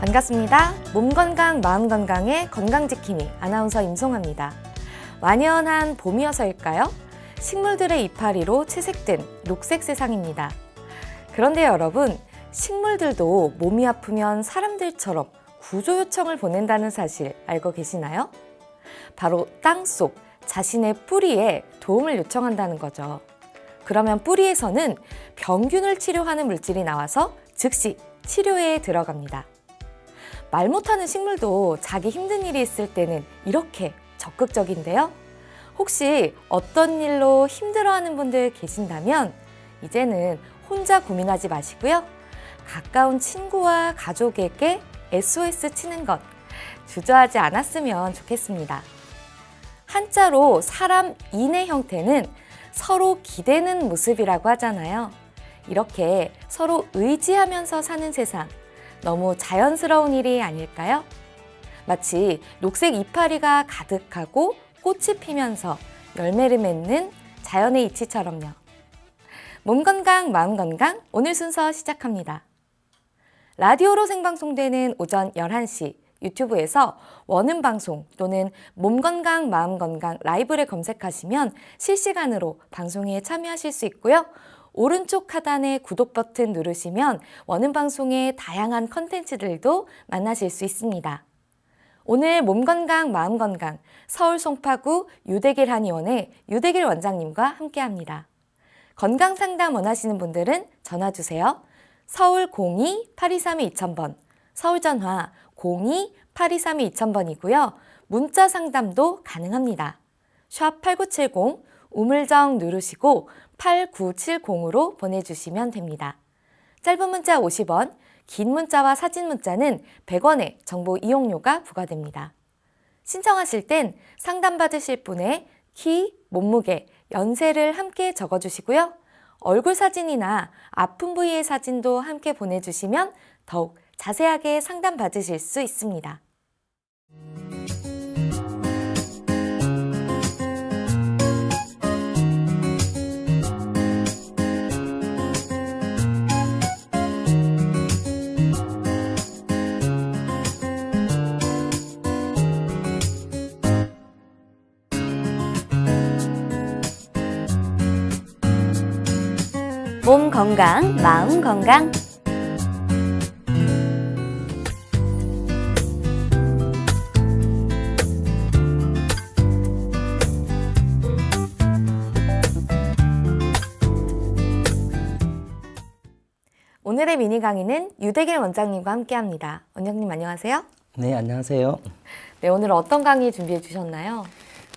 반갑습니다. 몸 건강, 마음 건강의 건강지킴이 아나운서 임송아입니다. 완연한 봄이어서일까요? 식물들의 이파리로 채색된 녹색 세상입니다. 그런데 여러분, 식물들도 몸이 아프면 사람들처럼 구조 요청을 보낸다는 사실 알고 계시나요? 바로 땅속 자신의 뿌리에 도움을 요청한다는 거죠. 그러면 뿌리에서는 병균을 치료하는 물질이 나와서 즉시 치료에 들어갑니다. 말 못하는 식물도 자기 힘든 일이 있을 때는 이렇게 적극적인데요. 혹시 어떤 일로 힘들어하는 분들 계신다면 이제는 혼자 고민하지 마시고요. 가까운 친구와 가족에게 SOS 치는 것 주저하지 않았으면 좋겠습니다. 한자로 사람 인의 형태는 서로 기대는 모습이라고 하잖아요. 이렇게 서로 의지하면서 사는 세상, 너무 자연스러운 일이 아닐까요? 마치 녹색 이파리가 가득하고 꽃이 피면서 열매를 맺는 자연의 이치처럼요. 몸 건강, 마음 건강, 오늘 순서 시작합니다. 라디오로 생방송되는 오전 11시 유튜브에서 원음 방송 또는 몸 건강, 마음 건강 라이브를 검색하시면 실시간으로 방송에 참여하실 수 있고요. 오른쪽 하단의 구독 버튼 누르시면 원음 방송의 다양한 컨텐츠들도 만나실 수 있습니다. 오늘 몸 건강, 마음 건강 서울 송파구 유대길 한의원의 유대길 원장님과 함께합니다. 건강 상담 원하시는 분들은 전화 주세요. 서울 02-823-2000번, 서울 전화 02-823-2000번이고요. 문자 상담도 가능합니다. 샵 8970 우물정 누르시고 8970으로 보내주시면 됩니다. 짧은 문자 50원, 긴 문자와 사진 문자는 100원의 정보 이용료가 부과됩니다. 신청하실 땐 상담받으실 분의 키, 몸무게, 연세를 함께 적어주시고요. 얼굴 사진이나 아픈 부위의 사진도 함께 보내주시면 더욱 자세하게 상담받으실 수 있습니다. 몸 건강, 마음 건강. 오늘의 미니 강의는 유대길 원장님과 함께합니다. 원장님 안녕하세요. 네, 안녕하세요. 네, 오늘 어떤 강의 준비해 주셨나요?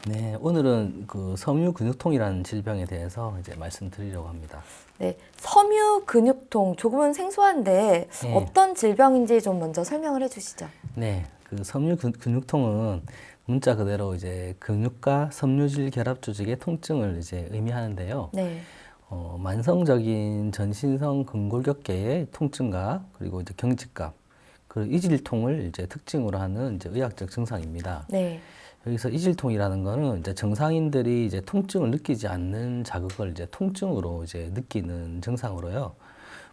네, 오늘은 그 섬유근육통이라는 질병에 대해서 이제 말씀드리려고 합니다. 네, 섬유근육통 조금은 생소한데 네. 어떤 질병인지 좀 먼저 설명을 해주시죠. 네, 그 섬유근육통은 문자 그대로 이제 근육과 섬유질 결합 조직의 통증을 이제 의미하는데요. 네, 만성적인 전신성 근골격계의 통증과 그리고 이제 경직감, 그 이질통을 이제 특징으로 하는 이제 의학적 증상입니다. 네, 여기서 이질통이라는 거는 이제 정상인들이 이제 통증을 느끼지 않는 자극을 이제 통증으로 이제 느끼는 증상으로요.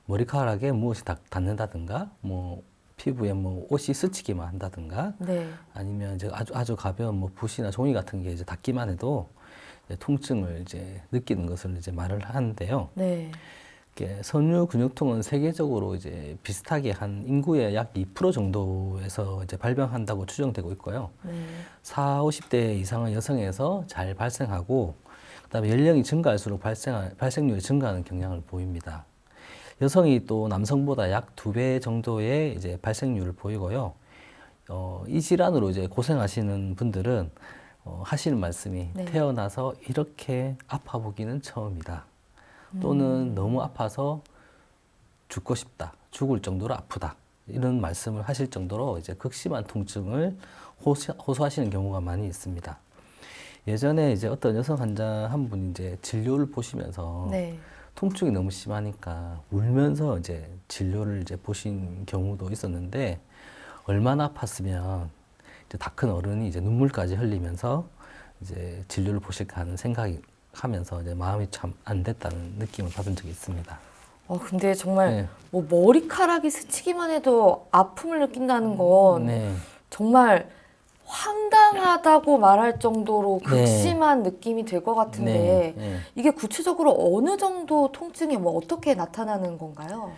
머리카락에 무엇이 닿는다든가, 뭐 피부에 뭐 옷이 스치기만 한다든가, 네, 아니면 이제 아주 가벼운 뭐 붓이나 종이 같은 게 이제 닿기만 해도 이제 통증을 이제 느끼는 것을 이제 말을 하는데요. 네, 섬유 근육통은 세계적으로 이제 비슷하게 한 인구의 약 2% 정도에서 이제 발병한다고 추정되고 있고요. 네, 40, 50대 이상의 여성에서 잘 발생하고, 그다음에 연령이 증가할수록 발생률이 증가하는 경향을 보입니다. 여성이 또 남성보다 약 2배 정도의 이제 발생률을 보이고요. 이 질환으로 이제 고생하시는 분들은 하시는 말씀이 네. 태어나서 이렇게 아파 보기는 처음이다. 또는 너무 아파서 죽고 싶다, 죽을 정도로 아프다, 이런 말씀을 하실 정도로 이제 극심한 통증을 호소하시는 경우가 많이 있습니다. 예전에 이제 어떤 여성 환자 한 분이 이제 진료를 보시면서 네, 통증이 너무 심하니까 울면서 이제 진료를 이제 보신 경우도 있었는데, 얼마나 아팠으면 이제 다 큰 어른이 이제 눈물까지 흘리면서 이제 진료를 보실까 하는 생각이 하면서 이제 마음이 참 안 됐다는 느낌을 받은 적이 있습니다. 근데 정말 네. 뭐 머리카락이 스치기만 해도 아픔을 느낀다는 건 네. 정말 황당하다고 말할 정도로 네. 극심한 느낌이 될 것 같은데 네. 네. 이게 구체적으로 어느 정도 통증이 뭐 어떻게 나타나는 건가요?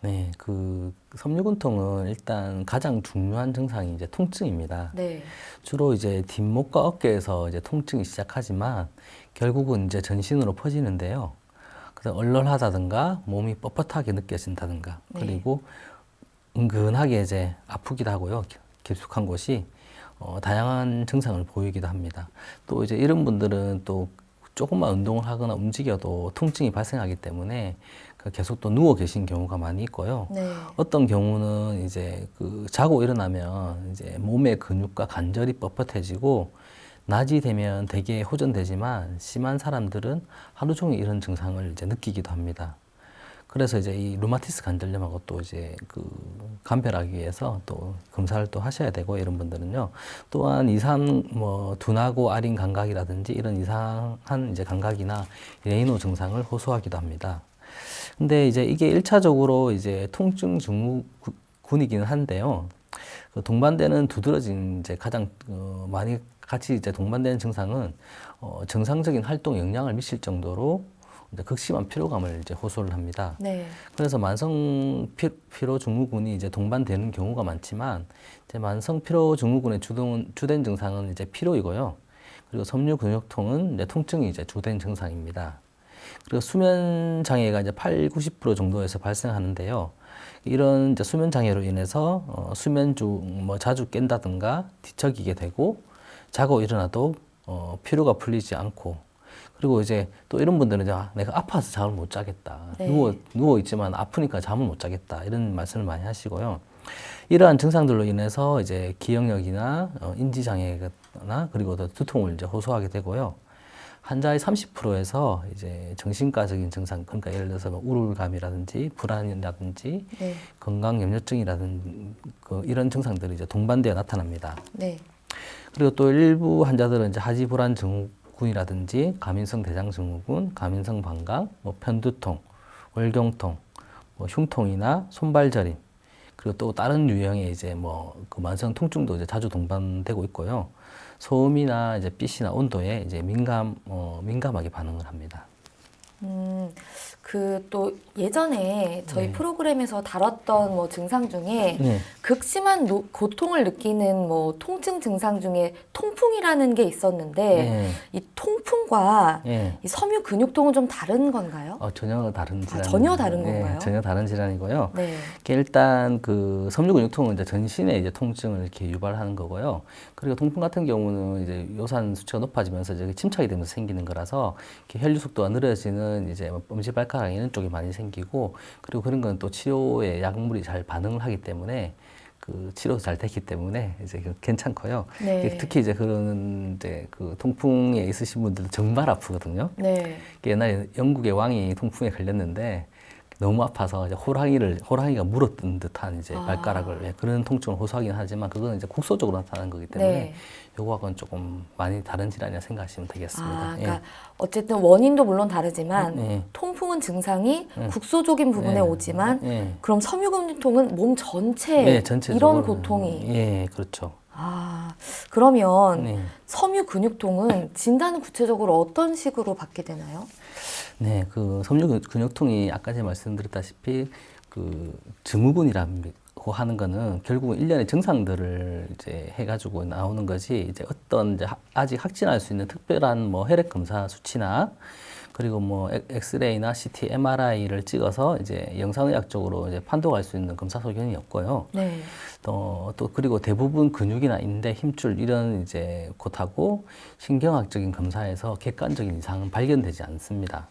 네, 그 섬유근통은 일단 가장 중요한 증상이 이제 통증입니다. 네. 주로 이제 뒷목과 어깨에서 이제 통증이 시작하지만 결국은 이제 전신으로 퍼지는데요. 그래서 얼얼하다든가 몸이 뻣뻣하게 느껴진다든가 네. 그리고 은근하게 이제 아프기도 하고요. 깊숙한 곳이 다양한 증상을 보이기도 합니다. 또 이제 이런 분들은 또 조금만 운동을 하거나 움직여도 통증이 발생하기 때문에 계속 또 누워 계신 경우가 많이 있고요. 네. 어떤 경우는 이제 그 자고 일어나면 이제 몸의 근육과 관절이 뻣뻣해지고 낮이 되면 되게 호전되지만 심한 사람들은 하루 종일 이런 증상을 이제 느끼기도 합니다. 그래서 이제 이 루마티스 관절염하고 또 이제 그 감별하기 위해서 또 검사를 또 하셔야 되고 이런 분들은요. 또한 이상 뭐 둔하고 아린 감각이라든지 이런 이상한 이제 감각이나 레이노 증상을 호소하기도 합니다. 근데 이제 이게 1차적으로 이제 통증 증후군이기는 한데요. 그 동반되는 두드러진 이제 가장 많이 같이 이제 동반되는 증상은 정상적인 활동에 영향을 미칠 정도로 이제 극심한 피로감을 이제 호소를 합니다. 네. 그래서 만성 피로 증후군이 이제 동반되는 경우가 많지만 이제 만성 피로 증후군의 주된 증상은 이제 피로이고요. 그리고 섬유 근육통은 이제 통증이 이제 주된 증상입니다. 그리고 수면 장애가 이제 80~90% 정도에서 발생하는데요. 이런 이제 수면 장애로 인해서 수면 중 뭐 자주 깬다든가 뒤척이게 되고 자고 일어나도 피로가 풀리지 않고 그리고 이제 또 이런 분들은 이제 내가 아파서 잠을 못 자겠다. 네. 누워 있지만 아프니까 잠을 못 자겠다. 이런 말씀을 많이 하시고요. 이러한 증상들로 인해서 이제 기억력이나 인지 장애나 그리고 또 두통을 이제 호소하게 되고요. 환자의 30%에서 이제 정신과적인 증상, 그러니까 예를 들어서 뭐 우울감이라든지 불안이라든지 네. 건강 염려증이라든지 이런 증상들이 이제 동반되어 나타납니다. 네. 그리고 또 일부 환자들은 이제 하지 불안 증후군이라든지 가민성 대장 증후군, 가민성 방광, 뭐 편두통, 월경통, 뭐 흉통이나 손발 저림, 그리고 또 다른 유형의 이제 뭐 그 만성 통증도 이제 자주 동반되고 있고요. 소음이나 이제 빛이나 온도에 이제 민감하게 반응을 합니다. 그 또 예전에 저희 네. 프로그램에서 다뤘던 뭐 증상 중에 네. 극심한 고통을 느끼는 뭐 통증 증상 중에 통풍이라는 게 있었는데 네. 이 통풍과 네. 이 섬유 근육통은 좀 다른 건가요? 전혀 다른 질환. 전혀 다른 건가요? 전혀 다른 질환이고요. 네. 이게 일단 그 섬유근육통은 이제 전신에 이제 통증을 이렇게 유발하는 거고요. 그리고 통풍 같은 경우는 이제 요산 수치가 높아지면서 이제 침착이 되면서 생기는 거라서 이렇게 혈류 속도가 느려지는 이제 엄지발가락 이런 쪽에 많이 생기고 그리고 그런 건 또 치료에 약물이 잘 반응을 하기 때문에 그 치료도 잘 됐기 때문에 이제 괜찮고요. 네. 특히 이제 그런 이제 그 통풍에 있으신 분들은 정말 아프거든요. 네. 옛날에 영국의 왕이 통풍에 걸렸는데 너무 아파서 이제 호랑이가 물었던 듯한 이제 발가락을 그런 통증을 호소하긴 하지만 그거는 이제 국소적으로 나타나는 거기 때문에 네. 요거하고는 조금 많이 다른 질환이라 생각하시면 되겠습니다. 그러니까 어쨌든 원인도 물론 다르지만 예. 통풍은 증상이 국소적인 부분에 오지만 예. 그럼 섬유근육통은 몸 전체에 네, 전체적으로. 이런 고통이 예, 그렇죠. 그러면 네. 섬유근육통은 진단은 구체적으로 어떤 식으로 받게 되나요? 네, 그 섬유근육통이 아까 제가 말씀드렸다시피 그 증후군이라고 하는 거는 결국은 일련의 증상들을 이제 해가지고 나오는 것이 이제 어떤 이제 아직 확진할 수 있는 특별한 뭐 혈액 검사 수치나 그리고 뭐 엑스레이나 CT, MRI를 찍어서 이제 영상의학적으로 이제 판독할 수 있는 검사 소견이 없고요. 네. 또 그리고 대부분 근육이나 인대, 힘줄 이런 이제 곳하고 신경학적인 검사에서 객관적인 이상은 발견되지 않습니다.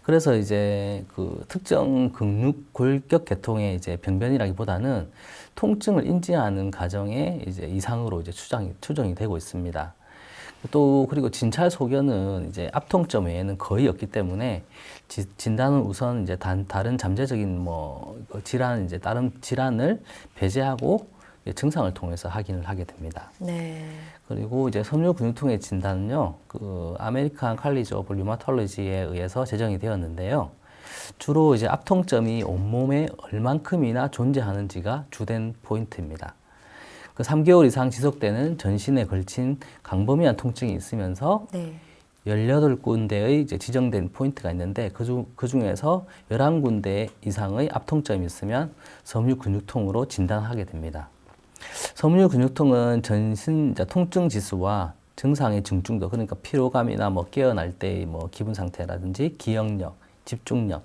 그래서 이제 그 특정 근육 골격 계통의 이제 병변이라기보다는 통증을 인지하는 과정에 이제 이상으로 이제 추정이 되고 있습니다. 또 그리고 진찰 소견은 이제 압통점 외에는 거의 없기 때문에 진단은 우선 이제 다른 잠재적인 뭐 질환 이제 다른 질환을 배제하고 증상을 통해서 확인을 하게 됩니다. 네. 그리고 이제 섬유근육통의 진단은요, 그 아메리칸 칼리지 오브 류마톨로지에 의해서 제정이 되었는데요. 주로 이제 앞통점이 온몸에 얼만큼이나 존재하는지가 주된 포인트입니다. 그 3개월 이상 지속되는 전신에 걸친 광범위한 통증이 있으면서 네. 18군데의 이제 지정된 포인트가 있는데 그 중에서 11군데 이상의 앞통점이 있으면 섬유 근육통으로 진단하게 됩니다. 섬유 근육통은 전신 통증 지수와 증상의 중증도, 그러니까 피로감이나 뭐 깨어날 때의 뭐 기분 상태라든지 기억력, 집중력,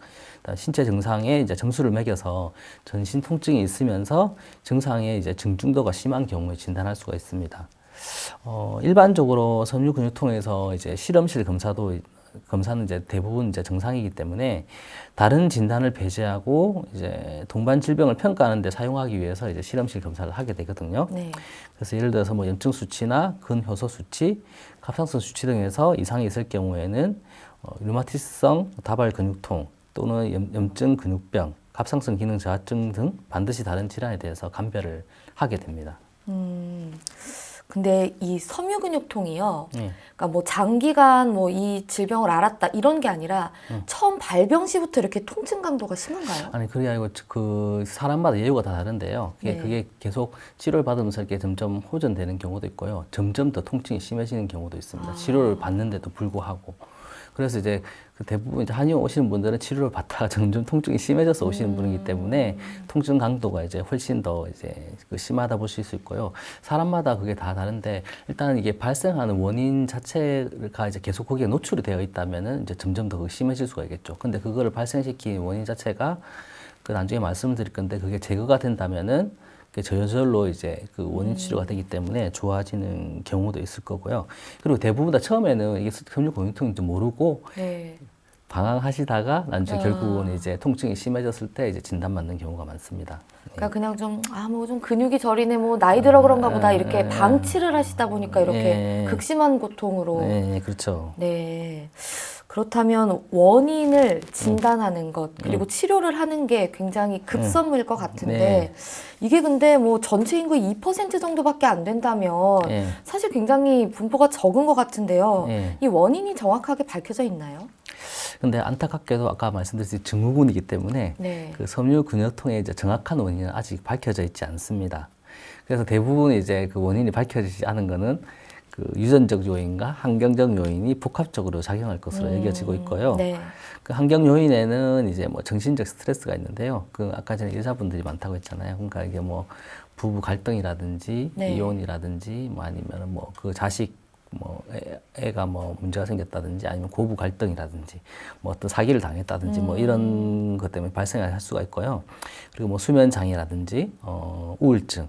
신체 증상에 이제 점수를 매겨서 전신 통증이 있으면서 증상의 이제 중증도가 심한 경우에 진단할 수가 있습니다. 일반적으로 섬유 근육통에서 이제 실험실 검사는 이제 대부분 이제 정상이기 때문에 다른 진단을 배제하고 이제 동반 질병을 평가하는 데 사용하기 위해서 이제 실험실 검사를 하게 되거든요. 네. 그래서 예를 들어서 뭐 염증 수치나 근효소 수치, 갑상선 수치 등에서 이상이 있을 경우에는 류마티스성 다발 근육통 또는 염증 근육병, 갑상선 기능 저하증 등 반드시 다른 질환에 대해서 감별을 하게 됩니다. 근데 이 섬유 근육통이요. 네. 그러니까 뭐 장기간 뭐 이 질병을 앓았다 이런 게 아니라 처음 발병 시부터 이렇게 통증 강도가 심한가요? 아니 그게 아니고 그 사람마다 예후가 다 다른데요. 네. 그게 계속 치료를 받으면서 이렇게 점점 호전되는 경우도 있고요. 점점 더 통증이 심해지는 경우도 있습니다. 치료를 받는데도 불구하고. 그래서 이제 그 대부분 이제 한의원 오시는 분들은 치료를 받다가 점점 통증이 심해져서 오시는 분이기 때문에 통증 강도가 이제 훨씬 더 이제 심하다 보실 수 있고요. 사람마다 그게 다 다른데 일단 이게 발생하는 원인 자체가 이제 계속 거기에 노출이 되어 있다면은 이제 점점 더 심해질 수가 있겠죠. 근데 그거를 발생시킨 원인 자체가 그 나중에 말씀을 드릴 건데 그게 제거가 된다면은 저절로 이제 그 원인 치료가 되기 때문에 좋아지는 경우도 있을 거고요. 그리고 대부분 다 처음에는 이게 섬유 근육통인지 모르고 네. 방황하시다가 나중에 결국은 이제 통증이 심해졌을 때 이제 진단받는 경우가 많습니다. 그러니까 그냥 좀 뭐 좀 근육이 저리네 뭐 나이 들어 그런가 보다 이렇게 방치를 하시다 보니까 이렇게 극심한 고통으로. 네, 그렇죠. 네. 그렇다면 원인을 진단하는 것 그리고 치료를 하는 게 굉장히 급선무일 것 같은데 네. 이게 근데 뭐 전체 인구의 2% 정도밖에 안 된다면 네. 사실 굉장히 분포가 적은 것 같은데요. 네. 이 원인이 정확하게 밝혀져 있나요? 근데 안타깝게도 아까 말씀드렸듯이 증후군이기 때문에 네. 그 섬유 근육통의 이제 정확한 원인은 아직 밝혀져 있지 않습니다. 그래서 대부분 이제 그 원인이 밝혀지지 않은 거는 그 유전적 요인과 환경적 요인이 복합적으로 작용할 것으로 여겨지고 있고요. 네. 그 환경 요인에는 이제 뭐 정신적 스트레스가 있는데요. 그 아까 전에 여자분들이 많다고 했잖아요. 그러니까 이게 뭐 부부 갈등이라든지 네. 이혼이라든지 뭐 아니면 뭐 그 자식 뭐 애가 뭐 문제가 생겼다든지 아니면 고부 갈등이라든지 뭐 어떤 사기를 당했다든지 뭐 이런 것 때문에 발생할 수가 있고요. 그리고 뭐 수면 장애라든지 우울증,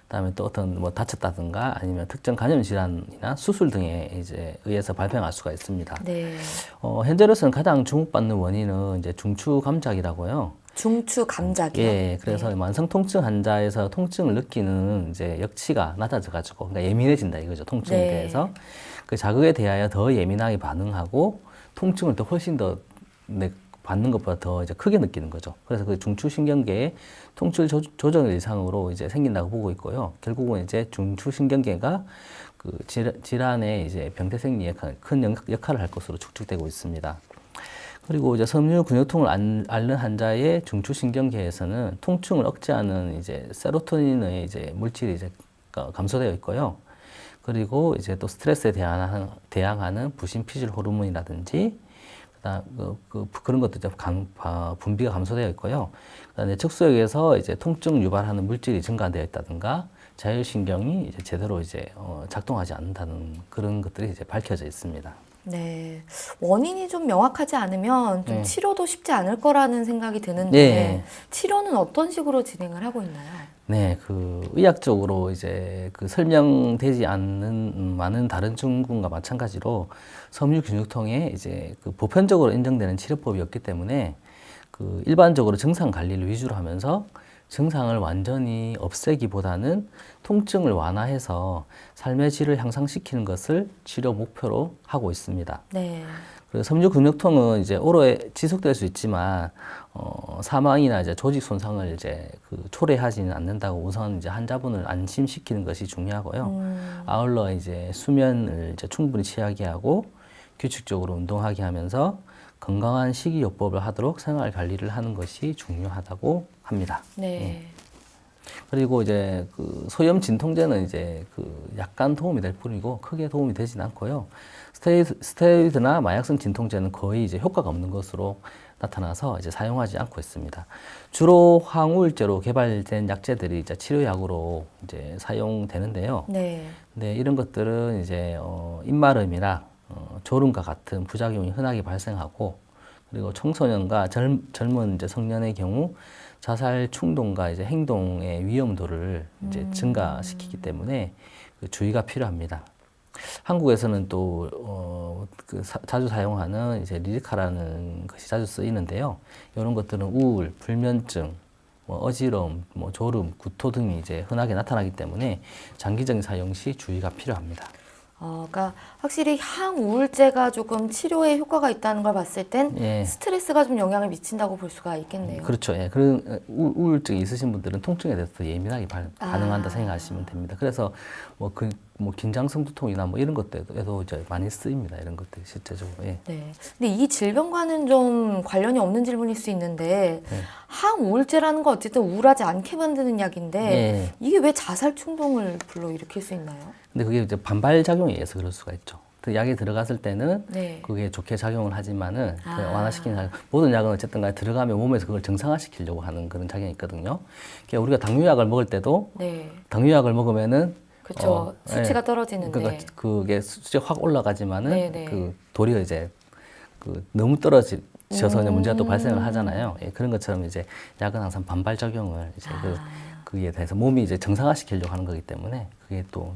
그다음에 또 어떤 뭐 다쳤다든가 아니면 특정 간염 질환이나 수술 등에 이제 의해서 발병할 수가 있습니다. 네. 현재로서는 가장 주목받는 원인은 이제 중추 감작이라고요. 중추 감작이요? 예, 그래서 네. 만성 통증 환자에서 통증을 느끼는 이제 역치가 낮아져가지고, 그러니까 예민해진다 이거죠. 통증에 네. 대해서 그 자극에 대하여 더 예민하게 반응하고 통증을 더 훨씬 더 받는 것보다 더 이제 크게 느끼는 거죠. 그래서 그 중추신경계에 통증 조절 이상으로 이제 생긴다고 보고 있고요. 결국은 이제 중추신경계가 그 질환의 이제 병태 생리에 큰 역할을 할 것으로 추측되고 있습니다. 그리고 이제 섬유 근육통을 앓는 환자의 중추신경계에서는 통증을 억제하는 이제 세로토닌의 이제 물질이 이제 감소되어 있고요. 그리고 이제 또 스트레스에 대항하는 부신피질 호르몬이라든지 그다음 그런 것도 이제 분비가 감소되어 있고요. 그다음에 척수역에서 이제 통증 유발하는 물질이 증가되어 있다든가 자율신경이 이제 제대로 이제 작동하지 않는다는 그런 것들이 이제 밝혀져 있습니다. 네. 원인이 좀 명확하지 않으면 좀 네. 치료도 쉽지 않을 거라는 생각이 드는데 네. 치료는 어떤 식으로 진행을 하고 있나요? 네, 그 의학적으로 이제 그 설명되지 않는 많은 다른 증후군과 마찬가지로 섬유 근육통에 이제 그 보편적으로 인정되는 치료법이 없기 때문에 그 일반적으로 증상 관리를 위주로 하면서 증상을 완전히 없애기보다는 통증을 완화해서 삶의 질을 향상시키는 것을 치료 목표로 하고 있습니다. 네. 그리고 섬유 근육통은 이제 오래 지속될 수 있지만 사망이나 이제 조직 손상을 이제 초래하지는 않는다고 우선 이제 환자분을 안심시키는 것이 중요하고요. 아울러 이제 수면을 이제 충분히 취하게 하고 규칙적으로 운동하게 하면서 건강한 식이요법을 하도록 생활 관리를 하는 것이 중요하다고 합니다. 네. 그리고 이제 그 소염 진통제는 이제 그 약간 도움이 될 뿐이고 크게 도움이 되진 않고요. 스테로이드나 마약성 진통제는 거의 이제 효과가 없는 것으로 나타나서 이제 사용하지 않고 있습니다. 주로 항우울제로 개발된 약제들이 이제 치료약으로 이제 사용되는데요. 네. 네, 이런 것들은 이제 입마름이나 졸음과 같은 부작용이 흔하게 발생하고, 그리고 청소년과 젊은 이제 성년의 경우 자살 충동과 이제 행동의 위험도를 이제 증가시키기 때문에 그 주의가 필요합니다. 한국에서는 또 자주 사용하는 이제 리리카라는 것이 자주 쓰이는데요. 이런 것들은 우울, 불면증, 뭐 어지러움, 뭐 졸음, 구토 등이 이제 흔하게 나타나기 때문에 장기적인 사용 시 주의가 필요합니다. 그러니까 확실히 항우울제가 조금 치료에 효과가 있다는 걸 봤을 땐 예. 스트레스가 좀 영향을 미친다고 볼 수가 있겠네요. 그렇죠. 예. 그런 우울증이 있으신 분들은 통증에 대해서 더 예민하게 반응한다 생각하시면 됩니다. 그래서 뭐 긴장성 두통이나 뭐 이런 것들에도 이제 많이 쓰입니다. 이런 것들이 실제적으로. 예. 네. 근데 이 질병과는 좀 관련이 없는 질문일 수 있는데 네. 항우울제라는 거 어쨌든 우울하지 않게 만드는 약인데 예. 이게 왜 자살 충동을 불러일으킬 수 있나요? 근데 그게 이제 반발 작용에 의해서 그럴 수가 있죠. 그 약이 들어갔을 때는 네. 그게 좋게 작용을 하지만은 그 아. 완화시키는 작용, 모든 약은 어쨌든 간에 들어가면 몸에서 그걸 정상화시키려고 하는 그런 작용이 있거든요. 그러니까 우리가 당뇨약을 먹을 때도 네. 당뇨약을 먹으면은 그렇죠. 수치가 예. 떨어지는데. 그러니까 그게 수치가 확 올라가지만은 네네. 그 도리어 이제 그 너무 떨어져서 이제 문제가 또 발생을 하잖아요. 예, 그런 것처럼 이제 약은 항상 반발 작용을 이제 그에 대해서 몸이 이제 정상화시키려고 하는 거기 때문에 그게 또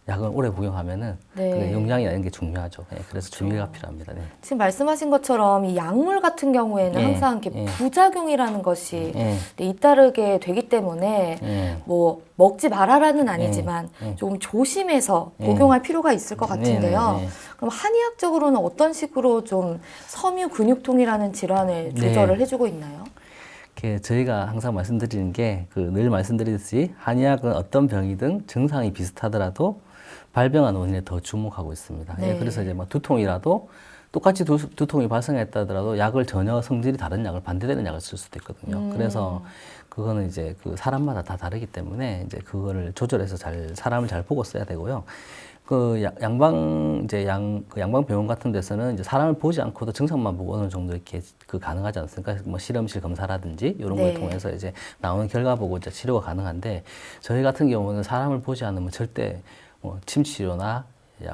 약을 오래 복용하면은 네. 그 영양이나 이런 게 중요하죠. 예, 그래서 주의가 필요합니다. 네. 지금 말씀하신 것처럼 이 약물 같은 경우에는 예, 항상 이렇게 예. 부작용이라는 것이 예, 잇따르게 되기 때문에 예. 뭐 먹지 말아라는 아니지만 예. 조금 조심해서 예. 복용할 필요가 있을 것 같은데요. 네, 네, 네. 그럼 한의학적으로는 어떤 식으로 좀 섬유 근육통이라는 질환을 조절을 해주고 있나요? 이렇게 저희가 항상 말씀드리는 게 그 늘 말씀드리듯이 한의학은 어떤 병이든 증상이 비슷하더라도 발병한 원인에 더 주목하고 있습니다. 네. 예, 그래서 이제 뭐 두통이라도 똑같이 두통이 발생했다 하더라도 약을 전혀 성질이 다른 약을 반대되는 약을 쓸 수도 있거든요. 그래서 그거는 이제 그 사람마다 다 다르기 때문에 이제 그거를 조절해서 사람을 잘 보고 써야 되고요. 그 양방병원 같은 데서는 이제 사람을 보지 않고도 증상만 보고 어느 정도 이렇게 그 가능하지 않습니까? 뭐 실험실 검사라든지 이런 걸 네. 통해서 이제 나오는 결과 보고 이제 치료가 가능한데, 저희 같은 경우는 사람을 보지 않으면 절대 뭐 침 치료나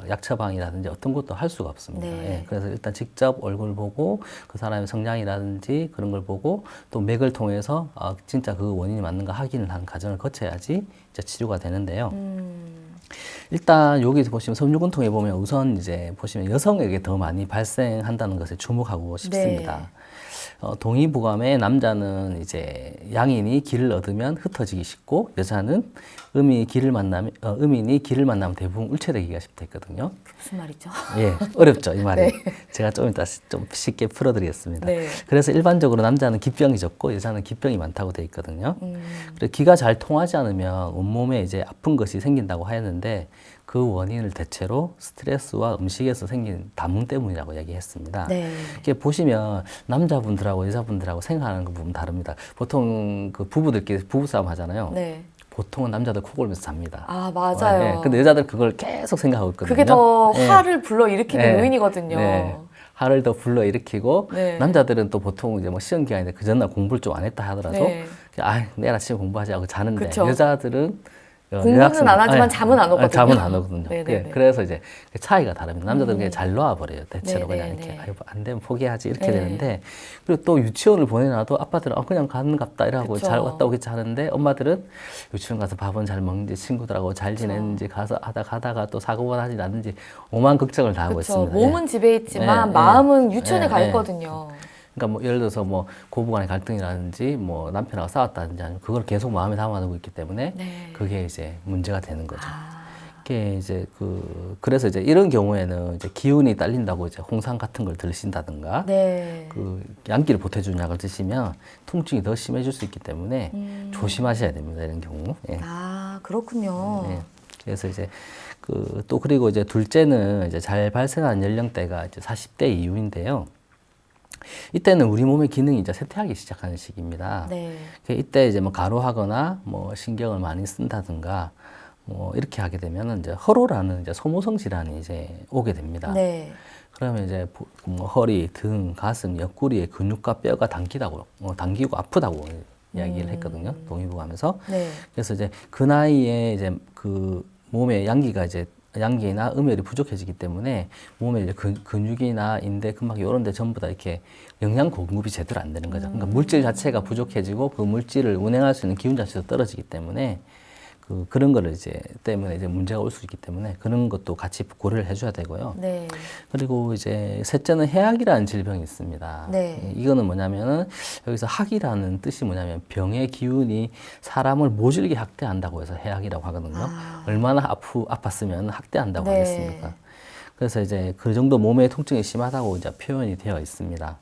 약 처방이라든지 어떤 것도 할 수가 없습니다. 네. 예, 그래서 일단 직접 얼굴 보고 그 사람의 성향이라든지 그런 걸 보고 또 맥을 통해서 진짜 그 원인이 맞는가 확인을 하는 과정을 거쳐야지 이제 치료가 되는데요. 일단 여기서 보시면 섬유근통에 보면 우선 이제 보시면 여성에게 더 많이 발생한다는 것에 주목하고 싶습니다. 네. 동의보감에 남자는 이제 양인이 기를 얻으면 흩어지기 쉽고 여자는 음인이 기를 만나면 대부분 울체되기가 쉽다 했거든요. 무슨 말이죠? 예, 어렵죠, 이 말이. 네. 제가 좀 이따 좀 쉽게 풀어드리겠습니다. 네. 그래서 일반적으로 남자는 기병이 적고 여자는 기병이 많다고 돼 있거든요. 그리고 기가 잘 통하지 않으면 온몸에 이제 아픈 것이 생긴다고 하였는데 그 원인을 대체로 스트레스와 음식에서 생긴 담음 때문이라고 얘기했습니다. 네. 이렇게 보시면 남자분들하고 여자분들하고 생각하는 거 보면 다릅니다. 보통 그 부부들끼리 부부싸움 하잖아요. 네. 보통은 남자들 코 골면서 잡니다. 아, 맞아요. 예, 근데 여자들 그걸 계속 생각하고 있거든요. 그게 더 예. 화를 불러일으키는 네. 요인이거든요. 네. 화를 더 불러일으키고 네. 남자들은 또 보통 이제 뭐 시험 기간인데 그 전날 공부를 좀 안 했다 하더라도 네. 내일 아침에 공부하지 하고 자는데 그쵸. 여자들은 공부는 안 하지만 잠은 안 오거든요. 잠은 안 오거든요. 네네네. 그래서 이제 그 차이가 다릅니다. 남자들은 그냥 잘 놓아버려요. 대체로 그냥 네네네. 이렇게 안 되면 포기하지 이렇게 네. 되는데, 그리고 또 유치원을 보내놔도 아빠들은 그냥 가는갑다 이러고 그쵸. 잘 왔다 오겠지 하는데 엄마들은 유치원 가서 밥은 잘 먹는지 친구들하고 잘 지내는지 가다가 또 사고가 하지 않는지 오만 걱정을 다 하고 그렇죠. 있습니다. 몸은 집에 있지만 네, 마음은 네. 유치원에 네, 가 네. 있거든요. 그러니까 뭐 예를 들어서 뭐 고부간의 갈등이라든지 뭐 남편하고 싸웠다든지 아니면 그걸 계속 마음에 담아두고 있기 때문에 네. 그게 이제 문제가 되는 거죠. 아, 이게 이제 그래서 이제 이런 경우에는 이제 기운이 딸린다고 이제 홍삼 같은 걸 드신다든가 네. 그 양기를 보태주는 약을 드시면 통증이 더 심해질 수 있기 때문에 조심하셔야 됩니다. 이런 경우. 예. 아, 그렇군요. 네. 그래서 이제 그리고 이제 둘째는 이제 잘 발생하는 연령대가 이제 40대 이후인데요. 이때는 우리 몸의 기능이 이제 쇠퇴하기 시작하는 시기입니다. 네. 이때 이제 뭐 가로하거나 뭐 신경을 많이 쓴다든가 뭐 이렇게 하게 되면은 이제 허로라는 이제 소모성 질환이 이제 오게 됩니다. 네. 그러면 이제 뭐 허리, 등, 가슴, 옆구리의 근육과 뼈가 당기고 아프다고 이야기를 했거든요. 동의보가 하면서. 네. 그래서 이제 그 나이에 이제 그 몸에 양기나 음혈이 부족해지기 때문에 몸에 이제 근육이나 인대, 근막 이런 데 전부 다 이렇게 영양 공급이 제대로 안 되는 거죠. 그러니까 물질 자체가 부족해지고 그 물질을 운행할 수 있는 기운 자체도 떨어지기 때문에 그런 거를 때문에 문제가 올 수 있기 때문에 그런 것도 같이 고려를 해줘야 되고요. 네. 그리고 이제 셋째는 해악이라는 질병이 있습니다. 네. 이거는 뭐냐면은 여기서 학이라는 뜻이 뭐냐면 병의 기운이 사람을 모질게 학대한다고 해서 해악이라고 하거든요. 얼마나 아팠으면 학대한다고 네. 하겠습니까? 그래서 이제 그 정도 몸의 통증이 심하다고 이제 표현이 되어 있습니다.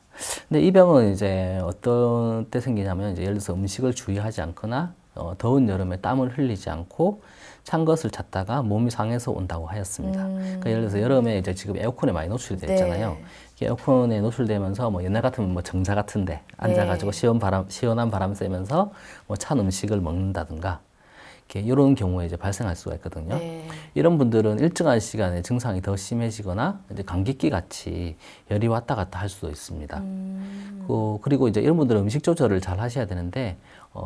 근데 이 병은 이제 어떤 때 생기냐면 이제 예를 들어서 음식을 주의하지 않거나 더운 여름에 땀을 흘리지 않고 찬 것을 찾다가 몸이 상해서 온다고 하였습니다. 그러니까 예를 들어서 여름에 이제 지금 에어컨에 많이 노출이 되어 있잖아요. 네. 에어컨에 노출되면서 뭐 옛날 같으면 뭐 정자 같은데 앉아가지고 시원한 바람 쐬면서 뭐 찬 음식을 먹는다든가 이런 경우에 이제 발생할 수가 있거든요. 네. 이런 분들은 일정한 시간에 증상이 더 심해지거나 이제 감기기 같이 열이 왔다 갔다 할 수도 있습니다. 그리고 이제 이런 분들은 음식 조절을 잘 하셔야 되는데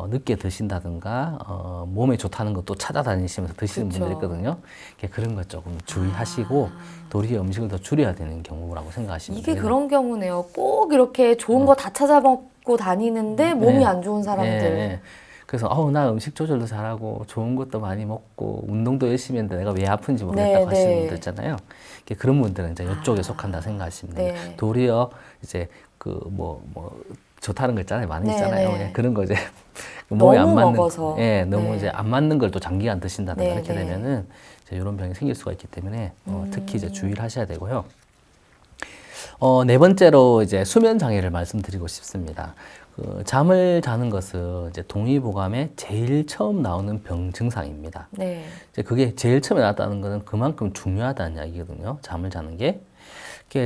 늦게 드신다든가 몸에 좋다는 것도 찾아다니시면서 드시는 그렇죠. 분들이 있거든요. 그런 거 조금 주의하시고 도리어 음식을 더 줄여야 되는 경우라고 생각하시면 이게 돼요. 그런 경우네요. 꼭 이렇게 좋은 거 다 찾아먹고 다니는데 몸이 네. 안 좋은 사람들. 네. 그래서 나 음식 조절도 잘하고 좋은 것도 많이 먹고 운동도 열심히 했는데 내가 왜 아픈지 모르겠다고 네, 하시는 네. 분들 있잖아요. 그런 분들은 이제 이쪽에 속한다 생각하시면 돼요. 네. 도리어 이제 좋다는 거 있잖아요. 많이 네, 있잖아요. 네. 그냥 그런 거 이제 몸에 안 너무 맞는 먹어서. 너무 네. 이제 안 맞는 걸 또 장기간 드신다든가 네, 이렇게 네. 되면은 이제 이런 병이 생길 수가 있기 때문에 특히 이제 주의를 하셔야 되고요. 네 번째로 이제 수면 장애를 말씀드리고 싶습니다. 잠을 자는 것은 이제 동의보감에 제일 처음 나오는 병 증상입니다. 네. 이제 그게 제일 처음에 나왔다는 것은 그만큼 중요하다는 이야기거든요. 잠을 자는 게.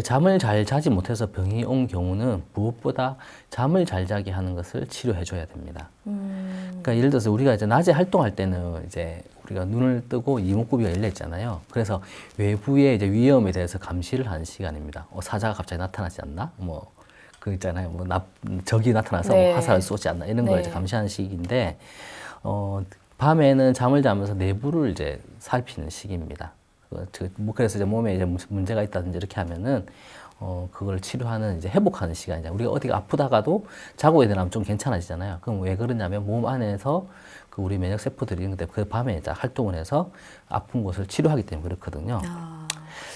잠을 잘 자지 못해서 병이 온 경우는 무엇보다 잠을 잘 자게 하는 것을 치료해 줘야 됩니다. 그러니까 예를 들어서 우리가 이제 낮에 활동할 때는 이제 우리가 눈을 뜨고 이목구비가 열려 있잖아요. 그래서 외부의 이제 위험에 대해서 감시를 하는 시간입니다. 사자가 갑자기 나타나지 않나? 그 있잖아요. 적이 나타나서 네. 화살을 쏘지 않나? 이런 걸 네. 이제 감시하는 시기인데, 밤에는 잠을 자면서 내부를 이제 살피는 시기입니다. 그래서 이제 몸에 이제 문제가 있다든지 이렇게 하면은, 그걸 치료하는 이제 회복하는 시간이죠. 우리가 어디가 아프다가도 자고 일어나면 좀 괜찮아지잖아요. 그럼 왜 그러냐면 몸 안에서 우리 면역 세포들이 있는데 그 밤에 이제 활동을 해서 아픈 곳을 치료하기 때문에 그렇거든요.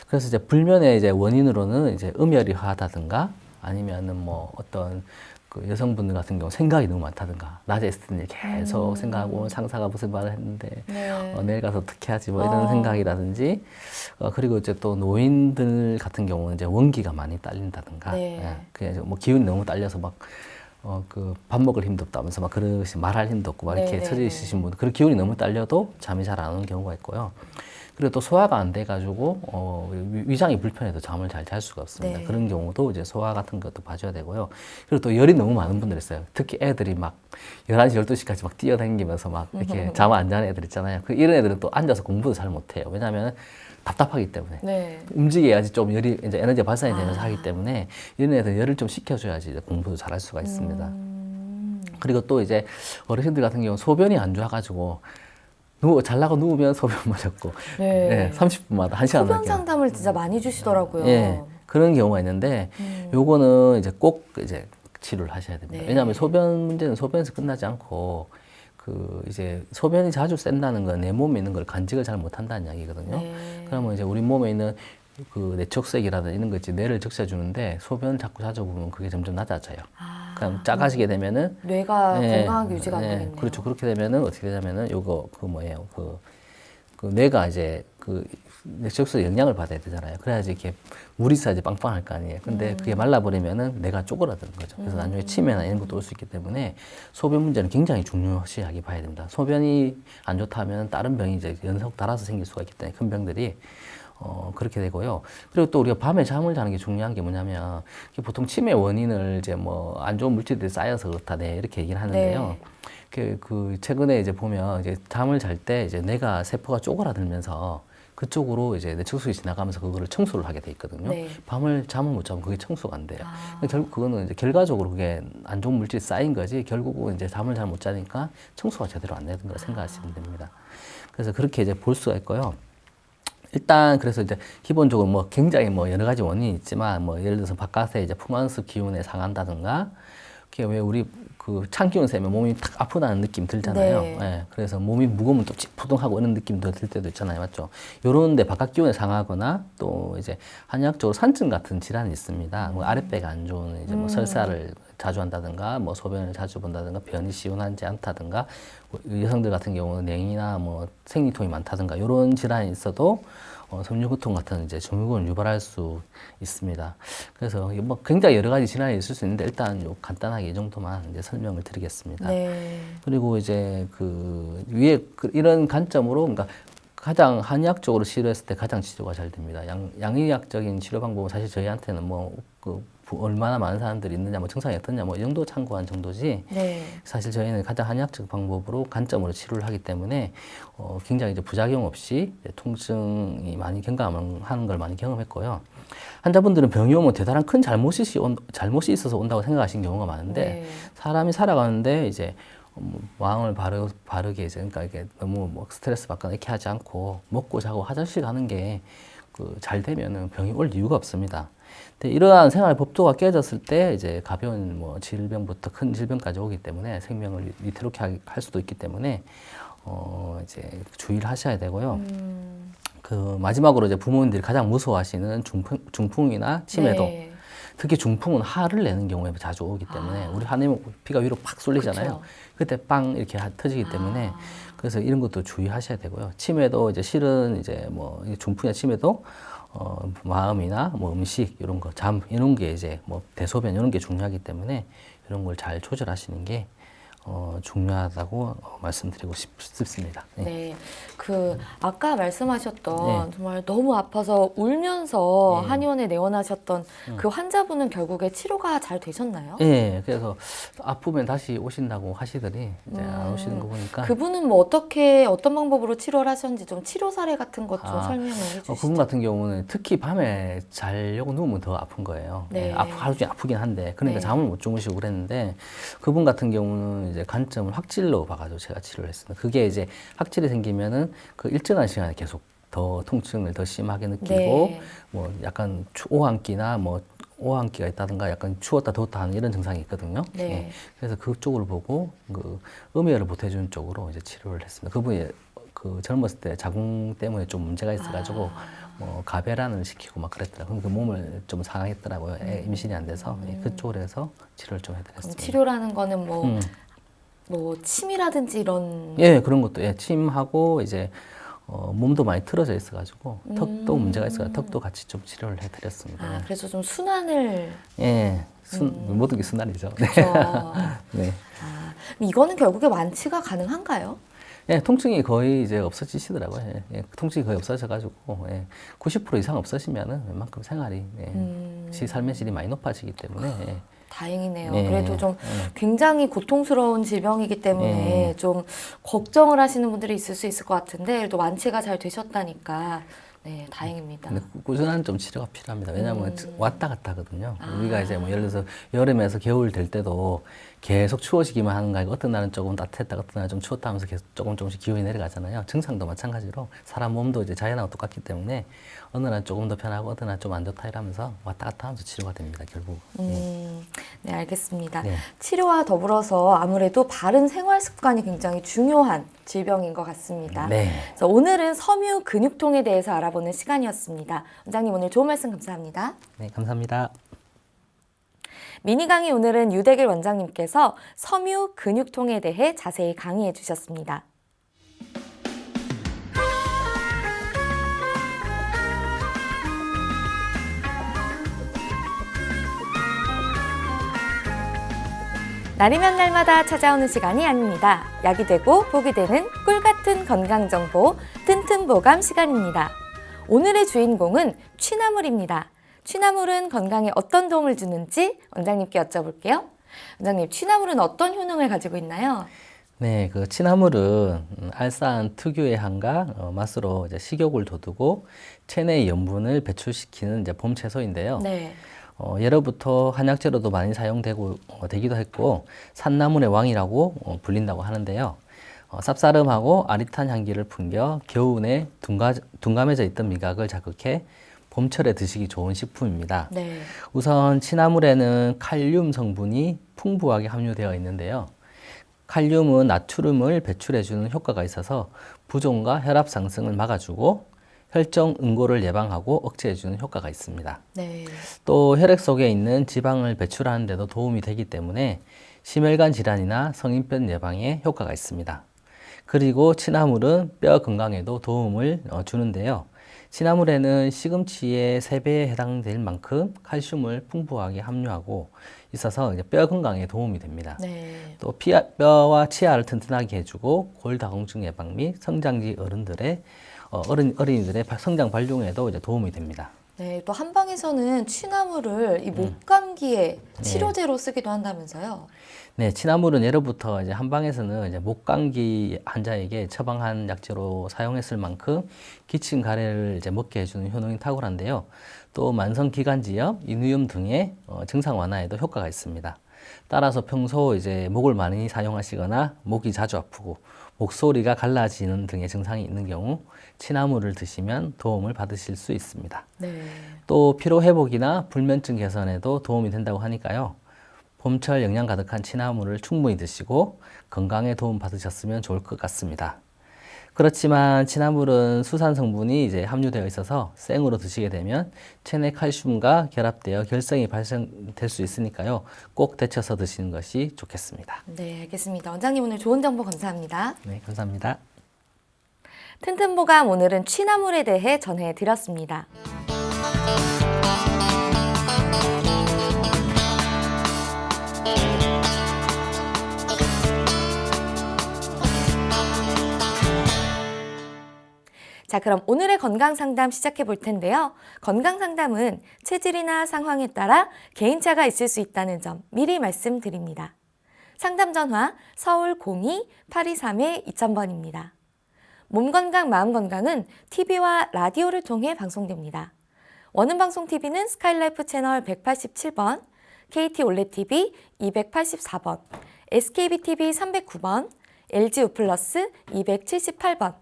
그래서 이제 불면의 이제 원인으로는 이제 음열이 화하다든가 아니면은 뭐 어떤 여성분들 같은 경우 생각이 너무 많다든가 낮에 있을 때는 계속 생각하고 상사가 무슨 말을 했는데 네. 내일 가서 어떻게 하지 뭐 이런 생각이라든지 그리고 이제 또 노인들 같은 경우는 이제 원기가 많이 딸린다든가 네. 그냥 뭐 기운이 너무 딸려서 막 밥 먹을 힘도 없다면서 막 그러시 말할 힘도 없고 막 이렇게 네, 처져 네, 있으신 분, 그 기운이 너무 딸려도 잠이 잘 안 오는 경우가 있고요. 그리고 또 소화가 안 돼가지고 위장이 불편해도 잠을 잘 잘 수가 없습니다. 네. 그런 경우도 이제 소화 같은 것도 봐줘야 되고요. 그리고 또 열이 너무 많은 분들 있어요. 특히 애들이 막 11시, 12시까지 막 뛰어다니면서 막 이렇게 잠 안 자는 애들 있잖아요. 이런 애들은 또 앉아서 공부도 잘 못해요. 왜냐하면 답답하기 때문에. 네. 움직여야지 좀 열이 이제 에너지가 발산이 되면서 하기 때문에 이런 애들 열을 좀 식혀줘야지 이제 공부도 잘할 수가 있습니다. 그리고 또 이제 어르신들 같은 경우 소변이 안 좋아가지고 잘라고 누우면 소변 마렵고 네. 30분마다 1시간 소변 상담을 진짜 많이 주시더라고요. 예, 그런 경우가 있는데 요거는 이제 꼭 이제 치료를 하셔야 됩니다. 네. 왜냐하면 소변 문제는 소변에서 끝나지 않고 이제 소변이 자주 샌다는 건 내 몸에 있는 걸 간직을 잘 못한다는 이야기거든요. 네. 그러면 이제 우리 몸에 있는 내촉색이라든지 이런 거 있지 뇌를 적셔주는데 소변 자꾸 자주 보면 그게 점점 낮아져요. 그럼 작아지게 되면은 뇌가 건강하게 유지가 안 되겠네요. 그렇죠. 그렇게 되면은 어떻게 되냐면은 요거 뇌가 이제 내적으로 영양을 받아야 되잖아요. 그래야지 이렇게 물이 있어야지 빵빵할 거 아니에요. 근데 그게 말라버리면은 뇌가 쪼그라드는 거죠. 그래서 나중에 치매나 이런 것도 올 수 있기 때문에 소변 문제는 굉장히 중요시하게 봐야 됩니다. 소변이 안 좋다면 다른 병이 이제 연속 달아서 생길 수가 있기 때문에 큰 병들이 그렇게 되고요. 그리고 또 우리가 밤에 잠을 자는 게 중요한 게 뭐냐면, 보통 치매 원인을 이제 뭐 안 좋은 물질들이 쌓여서 그렇다, 네, 이렇게 얘기를 하는데요. 최근에 이제 보면 이제 잠을 잘 때 이제 뇌가 세포가 쪼그라들면서 그쪽으로 이제 뇌척수가 지나가면서 그거를 청소를 하게 돼 있거든요. 네. 밤을 잠을 못 자면 그게 청소가 안 돼요. 아. 결국 그거는 이제 결과적으로 그게 안 좋은 물질이 쌓인 거지, 결국은 이제 잠을 잘 못 자니까 청소가 제대로 안 되는 거 생각하시면 됩니다. 그래서 그렇게 이제 볼 수가 있고요. 일단 그래서 이제 기본적으로 뭐 굉장히 뭐 여러 가지 원인이 있지만, 뭐 예를 들어서 바깥에 이제 풍한습 기운에 상한다든가, 그게 왜 우리 그 찬 기운 세면 몸이 탁 아프다는 느낌 들잖아요. 네. 예, 그래서 몸이 무거우면 또 찌푸둥하고 이런 느낌도 들 때도 있잖아요, 맞죠? 요런데 바깥 기운에 상하거나 또 이제 한의학적으로 산증 같은 질환이 있습니다. 뭐 아랫배가 안 좋은 이제 뭐 설사를 자주 한다든가, 뭐 소변을 자주 본다든가, 변이 시원하지 않다든가, 여성들 같은 경우는 냉이나 뭐 생리통이 많다든가 요런 질환이 있어도 섬유구통 같은 이제 증후군을 유발할 수 있습니다. 그래서 뭐 굉장히 여러 가지 질환이 있을 수 있는데, 일단 요 간단하게 이 정도만 이제 설명을 드리겠습니다. 네. 그리고 이제 그 위에 이런 관점으로, 그러니까 가장 한의학적으로 치료했을 때 가장 치료가 잘 됩니다. 양의학적인 치료 방법은 사실 저희한테는 뭐 얼마나 많은 사람들이 있느냐, 뭐 증상이 어떠냐, 뭐 이 정도 참고한 정도지. 네. 사실 저희는 가장 한의학적 방법으로 관점으로 치료를 하기 때문에 굉장히 이제 부작용 없이 통증이 많이 경감하는 걸 많이 경험했고요. 환자분들은 병이 오면 대단한 큰 잘못이 있어서 온다고 생각하시는 경우가 많은데, 네. 사람이 살아가는데 이제 마음을 바르게 이제, 그러니까 이게 너무 뭐 스트레스 받거나 이렇게 하지 않고 먹고 자고 화장실 가는 게 잘 되면은 병이 올 이유가 없습니다. 근데 이러한 생활 법도가 깨졌을 때 이제 가벼운 뭐 질병부터 큰 질병까지 오기 때문에 생명을 위태롭게 할 수도 있기 때문에 이제 주의를 하셔야 되고요. 그 마지막으로 이제 부모님들이 가장 무서워하시는 중풍이나 치매도, 네. 특히 중풍은 하를 내는 경우에 자주 오기 때문에 우리 한에 피가 위로 팍 쏠리잖아요. 그쵸. 그때 빵 이렇게 터지기 때문에 그래서 이런 것도 주의하셔야 되고요. 치매도 이제 실은 이제 뭐 중풍이나 치매도 마음이나 뭐 음식 이런 거, 잠 이런 게 이제 뭐 대소변 이런 게 중요하기 때문에 이런 걸 잘 조절하시는 게 중요하다고 말씀드리고 싶습니다. 네. 네. 그 아까 말씀하셨던 네. 정말 너무 아파서 울면서 네. 한의원에 내원하셨던 그 환자분은 결국에 치료가 잘 되셨나요? 네, 그래서 아프면 다시 오신다고 하시더니 이제 안 오시는 거 보니까 그분은 뭐 어떤 방법으로 치료를 하셨는지 좀 치료 사례 같은 것 좀 설명을 해주시죠. 그분 같은 경우는 특히 밤에 자려고 누우면 더 아픈 거예요. 네. 하루 종일 아프긴 한데, 그러니까 네. 잠을 못 주무시고 그랬는데, 그분 같은 경우는 이제 관점을 확질로 봐가지고 제가 치료를 했습니다. 그게 이제 확질이 생기면은 그 일정한 시간에 계속 더 통증을 더 심하게 느끼고, 네. 뭐 약간 오한기나 뭐 오한기가 있다든가 약간 추웠다 더웠다 하는 이런 증상이 있거든요. 네. 예. 그래서 그쪽을 보고 그 음혈을 보태주는 쪽으로 이제 치료를 했습니다. 그분이 그 젊었을 때 자궁 때문에 좀 문제가 있어가지고 뭐 가배란을 시키고 막 그랬더라고요. 그 몸을 좀 상하겠더라고요. 임신이 안 돼서 그쪽으로 해서 치료를 좀 그럼 해드렸습니다. 치료라는 거는 뭐 침이라든지 이런 예, 그런 것도 침하고 이제 몸도 많이 틀어져 있어가지고 턱도 문제가 있어서 턱도 같이 좀 치료를 해드렸습니다. 그래서 좀 순환을 예, 모든 게 순환이죠. 네. 그렇죠. 네. 이거는 결국에 완치가 가능한가요? 예, 통증이 거의 이제 없어지시더라고요. 예, 통증이 거의 없어져가지고 90% 이상 없어지면은 웬만큼 생활이 삶의 질이 많이 높아지기 때문에 다행이네요. 네. 그래도 좀 굉장히 고통스러운 질병이기 때문에 네. 좀 걱정을 하시는 분들이 있을 수 있을 것 같은데 그래도 완치가 잘 되셨다니까 네, 다행입니다. 근데 꾸준한 좀 치료가 필요합니다. 왜냐하면 왔다 갔다 하거든요. 우리가 이제 뭐 예를 들어서 여름에서 겨울 될 때도 계속 추워지기만 하는 거 아니고 어떤 날은 조금 따뜻했다, 어떤 날은 좀 추웠다 하면서 계속 조금씩 기온이 내려가잖아요. 증상도 마찬가지로 사람 몸도 이제 자연하고 똑같기 때문에 어느 날 조금 더 편하고 어느 날 좀 안 좋다 이러면서 왔다 갔다 하면서 치료가 됩니다, 결국. 네, 알겠습니다. 네. 치료와 더불어서 아무래도 바른 생활 습관이 굉장히 중요한 질병인 것 같습니다. 네. 그래서 오늘은 섬유 근육통에 대해서 알아보는 시간이었습니다. 원장님 오늘 좋은 말씀 감사합니다. 네, 감사합니다. 미니 강의 오늘은 유대길 원장님께서 섬유 근육통에 대해 자세히 강의해 주셨습니다. 날이면 날마다 찾아오는 시간이 아닙니다. 약이 되고 복이 되는 꿀 같은 건강 정보 튼튼보감 시간입니다. 오늘의 주인공은 취나물입니다. 취나물은 건강에 어떤 도움을 주는지 원장님께 여쭤볼게요. 원장님, 취나물은 어떤 효능을 가지고 있나요? 네, 그 취나물은 알싸한 특유의 향과 맛으로 이제 식욕을 돋우고 체내 염분을 배출시키는 이제 봄 채소인데요. 네. 예로부터 한약재로도 많이 사용되고 되기도 했고 산나물의 왕이라고 불린다고 하는데요. 쌉싸름하고 아릿한 향기를 풍겨 겨우내 둔감해져 있던 미각을 자극해 봄철에 드시기 좋은 식품입니다. 네. 우선 취나물에는 칼륨 성분이 풍부하게 함유되어 있는데요. 칼륨은 나트륨을 배출해주는 효과가 있어서 부종과 혈압 상승을 막아주고 혈정 응고를 예방하고 억제해주는 효과가 있습니다. 네. 또 혈액 속에 있는 지방을 배출하는 데도 도움이 되기 때문에 심혈관 질환이나 성인병 예방에 효과가 있습니다. 그리고 취나물은 뼈 건강에도 도움을 주는데요. 취나물에는 시금치의 3배에 해당될 만큼 칼슘을 풍부하게 함유하고 있어서 이제 뼈 건강에 도움이 됩니다. 네. 또 뼈와 치아를 튼튼하게 해주고 골다공증 예방 및 성장기 어린이들의 성장 발육에도 이제 도움이 됩니다. 네, 또 한방에서는 취나물을 이 목감기에 치료제로 쓰기도 한다면서요? 네, 취나물은 예로부터 이제 한방에서는 이제 목감기 환자에게 처방한 약재로 사용했을 만큼 기침 가래를 이제 먹게 해주는 효능이 탁월한데요. 또 만성 기관지염, 인후염 등의 증상 완화에도 효과가 있습니다. 따라서 평소 이제 목을 많이 사용하시거나 목이 자주 아프고 목소리가 갈라지는 등의 증상이 있는 경우 취나물을 드시면 도움을 받으실 수 있습니다. 네. 또 피로 회복이나 불면증 개선에도 도움이 된다고 하니까요. 봄철 영양 가득한 취나물을 충분히 드시고 건강에 도움 받으셨으면 좋을 것 같습니다. 그렇지만 취나물은 수산 성분이 이제 함유되어 있어서 생으로 드시게 되면 체내 칼슘과 결합되어 결석이 발생될 수 있으니까요. 꼭 데쳐서 드시는 것이 좋겠습니다. 네, 알겠습니다. 원장님 오늘 좋은 정보 감사합니다. 네, 감사합니다. 튼튼보감 오늘은 취나물에 대해 전해드렸습니다. 자, 그럼 오늘의 건강 상담 시작해 볼 텐데요. 건강 상담은 체질이나 상황에 따라 개인차가 있을 수 있다는 점 미리 말씀드립니다. 상담 전화 서울 02-823-2000번입니다. 몸 건강, 마음 건강은 TV와 라디오를 통해 방송됩니다. 원음방송TV는 스카이라이프 채널 187번, KT 올레TV 284번, SKBTV 309번, LG 우플러스 278번,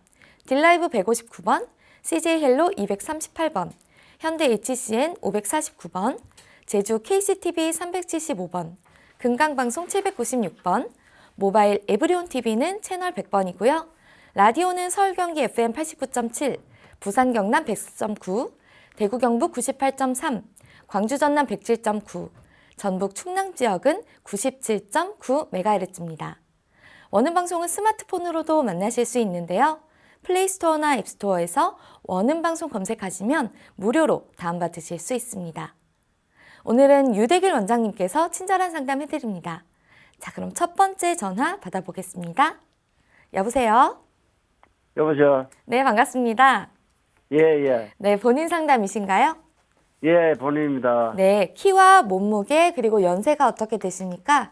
딜라이브 159번, CJ헬로 238번, 현대 HCN 549번, 제주 KCTV 375번, 금강방송 796번, 모바일 에브리온TV는 채널 100번이고요. 라디오는 서울 경기 FM 89.7, 부산 경남 100.9, 대구 경북 98.3, 광주 전남 107.9, 전북 충남 지역은 97.9MHz입니다. 원음방송은 스마트폰으로도 만나실 수 있는데요. 플레이스토어나 앱스토어에서 원음방송 검색하시면 무료로 다운받으실 수 있습니다. 오늘은 유대길 원장님께서 친절한 상담 해드립니다. 자, 그럼 첫 번째 전화 받아보겠습니다. 여보세요? 여보세요? 네, 반갑습니다. 예. 네, 본인 상담이신가요? 예, 본인입니다. 네, 키와 몸무게 그리고 연세가 어떻게 되십니까?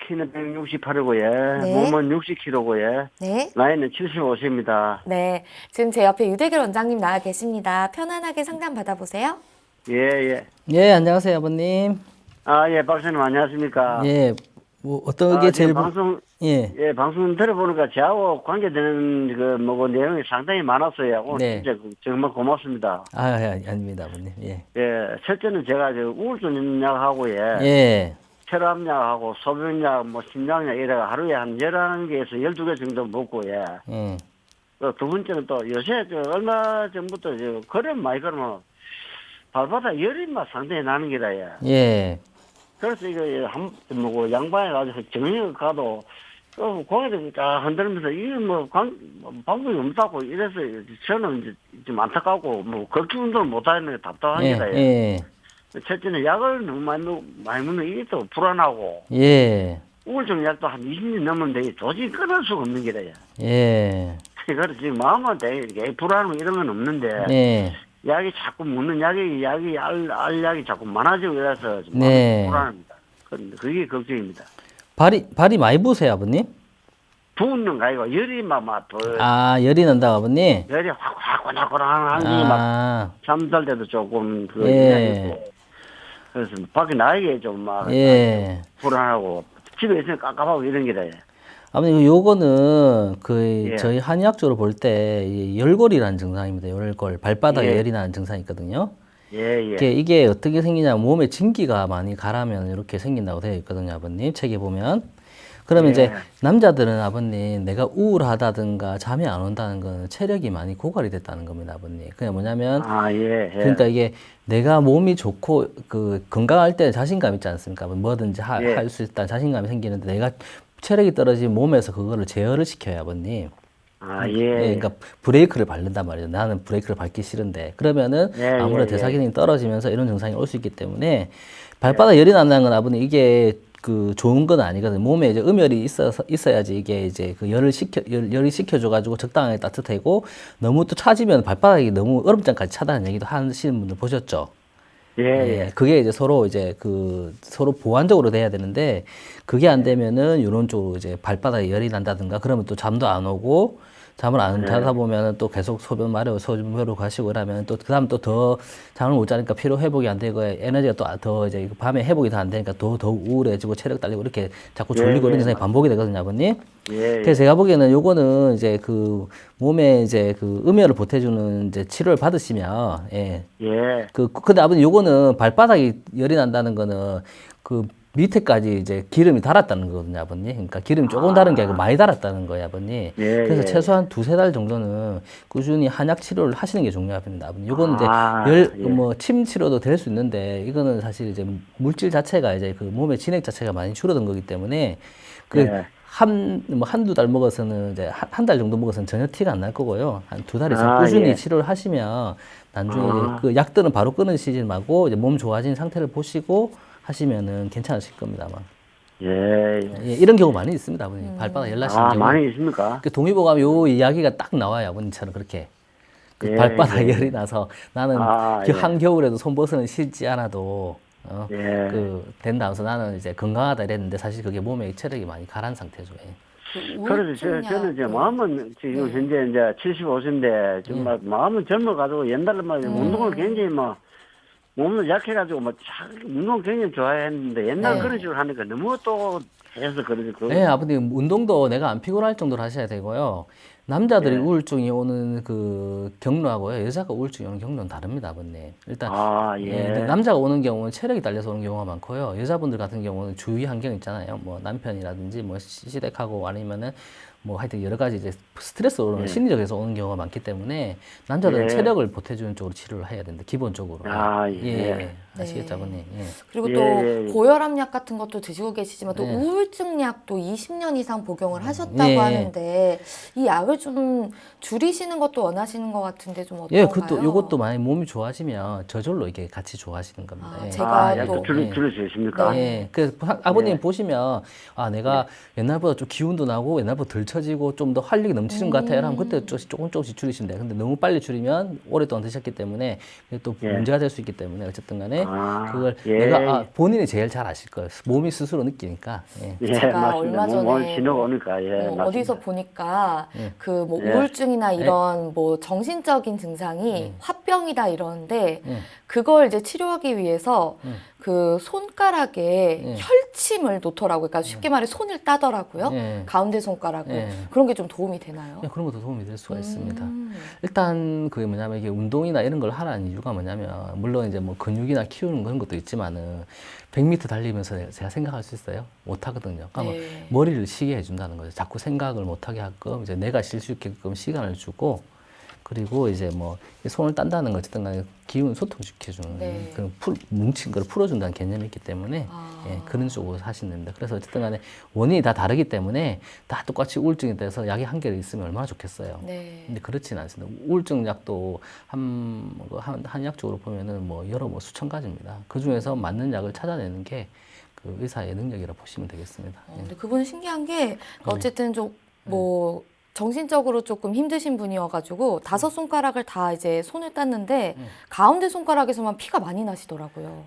키는 168이고요. 네. 몸은 60kg고요. 네. 나이는 75세입니다. 네, 지금 제 옆에 유대길 원장님 나와 계십니다. 편안하게 상담 받아보세요. 예. 예, 안녕하세요, 아버님. 예, 박사님 안녕하십니까? 예, 뭐 어떤 게 제일 지금 방송, 방송 들어보니까 저하고 관계되는 내용이 상당히 많았어요. 오늘 네. 진짜 정말 고맙습니다. 아닙니다, 아버님. 예. 첫째는 제가 우울증 약하고요. 예. 혈압약하고 소변약, 심장약 이래가 하루에 한 11개에서 12개 정도 먹고요. 또 두 번째는 또 요새 얼마 전부터 걸음 많이 걸으면 발바닥 열이 막 상당히 나는 게다요. 예. 그래서 이거 양반에 가서 정형을 가도 고개를 딱 흔들면서 이게 방법이 없다고 이래서 저는 이제 좀 안타깝고 걷기 운동을 못하는 게 답답한 게다요. 예. 첫째는 약을 너무 많이 먹으면 이게 또 불안하고. 예. 우울증 약도 한 20년 넘었는데 도저히 끊을 수가 없는 게다요. 예. 그렇지 마음은 되게 불안하고 이런 건 없는데 네. 약이 자꾸 먹는 약이 알 약이 자꾸 많아지고 이래서 좀 네. 마음이 불안합니다. 그게 걱정입니다. 발이 많이 부으세요, 아버님? 부은 거 아니고 열이 막 아, 열이 난다고, 아버님? 열이 확 꼬나꼬나한 게 막 아, 잠잘 때도 조금 그 예. 있고 그래서 밖에 나에게 좀 막 예. 불안하고 집에 있으면 깝깝하고 이런 게다. 아버님, 요거는 그 예. 저희 한의학적으로 볼 때 열골이라는 증상입니다. 열골. 발바닥에 예. 열이 나는 증상이 있거든요. 예. 이게 어떻게 생기냐면 몸에 진기가 많이 가라면 이렇게 생긴다고 되어 있거든요, 아버님. 책에 보면. 그러면 예. 이제 남자들은 아버님 내가 우울하다든가 잠이 안 온다는 건 체력이 많이 고갈이 됐다는 겁니다, 아버님. 그냥 뭐냐면 아, 예. 그러니까 이게 내가 몸이 좋고 그 건강할 때 자신감 있지 않습니까? 뭐든지 예. 할 수 있다 자신감이 생기는데 내가 체력이 떨어지면 몸에서 그거를 제어를 시켜요, 아버님. 아, 예, 예. 그러니까 브레이크를 밟는단 말이죠. 나는 브레이크를 밟기 싫은데 그러면은 예, 아무래도 예, 대사 기능이 떨어지면서 이런 증상이 올 수 있기 때문에 발바닥 열이 난다는 건 아버님 이게 그 좋은 건 아니거든요. 몸에 이제 음열이 있어야지 이게 이제 그 열이 식혀줘가지고 적당하게 따뜻하고 너무 또 차지면 발바닥이 너무 얼음장까지 차다는 얘기도 하시는 분들 보셨죠? 예. 그게 이제 서로 이제 그 서로 보완적으로 돼야 되는데 그게 안 되면은 이런 쪽으로 이제 발바닥에 열이 난다든가 그러면 또 잠도 안 오고 잠을 안 자다 보면은 또 계속 소변 마려워 소변으로 가시고 그러면 또 그다음 또 더 잠을 못 자니까 피로 회복이 안 되고 에너지가 또 더 이제 밤에 회복이 더 안 되니까 더 우울해지고 체력 딸리고 이렇게 자꾸 졸리고 이런 증상이 반복이 되거든요, 아버님. 예. 그래서 제가 보기에는 요거는 이제 그 몸에 이제 그 음혈을 보태주는 이제 치료를 받으시면 예. 예. 근데 아버님 요거는 발바닥이 열이 난다는 거는 그 밑에까지 이제 기름이 달았다는 거거든요, 아버님. 그러니까 기름이 조금 다른 게 아니고 많이 달았다는 거예요, 아버님. 그래서 예. 최소한 2~3달 정도는 꾸준히 한약 치료를 하시는 게 중요합니다, 아버님. 요거는 이제 예. 뭐 침 치료도 될 수 있는데 이거는 사실 이제 물질 자체가 이제 그 몸의 진액 자체가 많이 줄어든 거기 때문에 그 예. 한두 달 먹어서는 이제 한 달 정도 먹어서는 전혀 티가 안 날 거고요. 한 2달 이상 아, 꾸준히 예. 치료를 하시면 나중에 이제 그 약들은 바로 끊으시지 말고 이제 몸 좋아진 상태를 보시고 하시면은 괜찮으실 겁니다, 아마. 예. 예, 이런 경우 많이 있습니다, 아버님. 발바닥 열나시는 아, 경우. 많이 있습니까? 그 동의보감 요 이야기가 딱 나와요, 아버님처럼 그렇게. 그 예, 발바닥 예. 열이 나서 나는 예. 한겨울에도 손버섯은 싫지 않아도 예. 그 된다 하면서 나는 이제 건강하다 이랬는데 사실 그게 몸에 체력이 많이 가란 상태죠. 예. 그래서 저는 이제 마음은 지금 현재 이제 75세인데 정말 마음은 젊어가지고 옛날에 막 운동을 굉장히 막 몸도 약해가지고 막 운동 굉장히 좋아했는데 옛날 그런 식으로 하니까 너무 또 해서 그러지. 네, 아버님 운동도 내가 안 피곤할 정도로 하셔야 되고요. 남자들이 예. 우울증이 오는 그 경로하고요, 여자가 우울증이 오는 경로는 다릅니다, 아버님. 일단 예. 남자가 오는 경우는 체력이 딸려서 오는 경우가 많고요. 여자분들 같은 경우는 주위 환경 있잖아요. 뭐 남편이라든지 뭐 시댁하고 아니면은 뭐 하여튼 여러 가지 이제 스트레스로 오는 심리적에서 오는 경우가 많기 때문에 남자들은 예. 체력을 보태주는 쪽으로 치료를 해야 된다, 기본적으로. 예. 아시겠죠, 아버님? 예. 그리고 예, 또 예. 고혈압약 같은 것도 드시고 계시지만 또 네. 우울증 약도 20년 이상 복용을 하셨다고 예. 하는데 이 약을 좀 줄이시는 것도 원하시는 것 같은데 좀 어떤가요? 예, 요것도 만약 몸이 좋아지면 저절로 이게 같이 좋아지는 겁니다. 아, 예. 제가 약도 또 줄일 수 있습니까? 예. 그래서 아버님 보시면 아 내가 옛날보다 좀 기운도 나고 옛날보다 덜 처지고 좀 더 활력이 넘치는 것 같아요. 그러면 그때 조금씩 줄이시면 돼요. 근데 너무 빨리 줄이면 오랫동안 드셨기 때문에 그게 또 문제가 될 수 있기 때문에 어쨌든 간에 그걸 내가 본인이 제일 잘 아실 거예요. 몸이 스스로 느끼니까. 예. 예, 제가 맞습니다. 얼마 전에 오늘 신호가 오니까 예, 맞습니다. 어디서 보니까 그 뭐 예. 우울증이나 이런 뭐 정신적인 증상이 화병이다 이러는데 예. 그걸 이제 치료하기 위해서 그 손가락에 혈침을 놓더라고요. 그러니까 쉽게 말해 손을 따더라고요. 예. 가운데 손가락을. 예. 그런 게 좀 도움이 되나요? 그런 것도 도움이 될 수가 있습니다. 일단 그게 뭐냐면 이게 운동이나 이런 걸 하라는 이유가 뭐냐면 물론 이제 뭐 근육이나 키우는 그런 것도 있지만은 100m 달리면서 제가 생각할 수 있어요? 못 하거든요. 그러면 네. 머리를 쉬게 해준다는 거죠. 자꾸 생각을 못 하게 하고 이제 내가 쉴 수 있게끔 시간을 주고 그리고 이제 뭐 손을 딴다는 거 어쨌든 간에 기운 소통시켜주는 네. 그런 뭉친 걸 풀어준다는 개념이 있기 때문에 아. 예, 그런 쪽으로 하시면 됩니다. 그래서 어쨌든 간에 원인이 다 다르기 때문에 다 똑같이 우울증에 대해서 약이 한 개를 있으면 얼마나 좋겠어요. 네. 근데 그렇지는 않습니다. 우울증 약도 한약 쪽으로 보면은 뭐 여러 뭐 수천 가지입니다. 그 중에서 맞는 약을 찾아내는 게 그 의사의 능력이라 보시면 되겠습니다. 예. 근데 그분은 신기한 게 어쨌든 좀 뭐 정신적으로 조금 힘드신 분이어가지고 5손가락을 다 이제 손을 땄는데 가운데 손가락에서만 피가 많이 나시더라고요.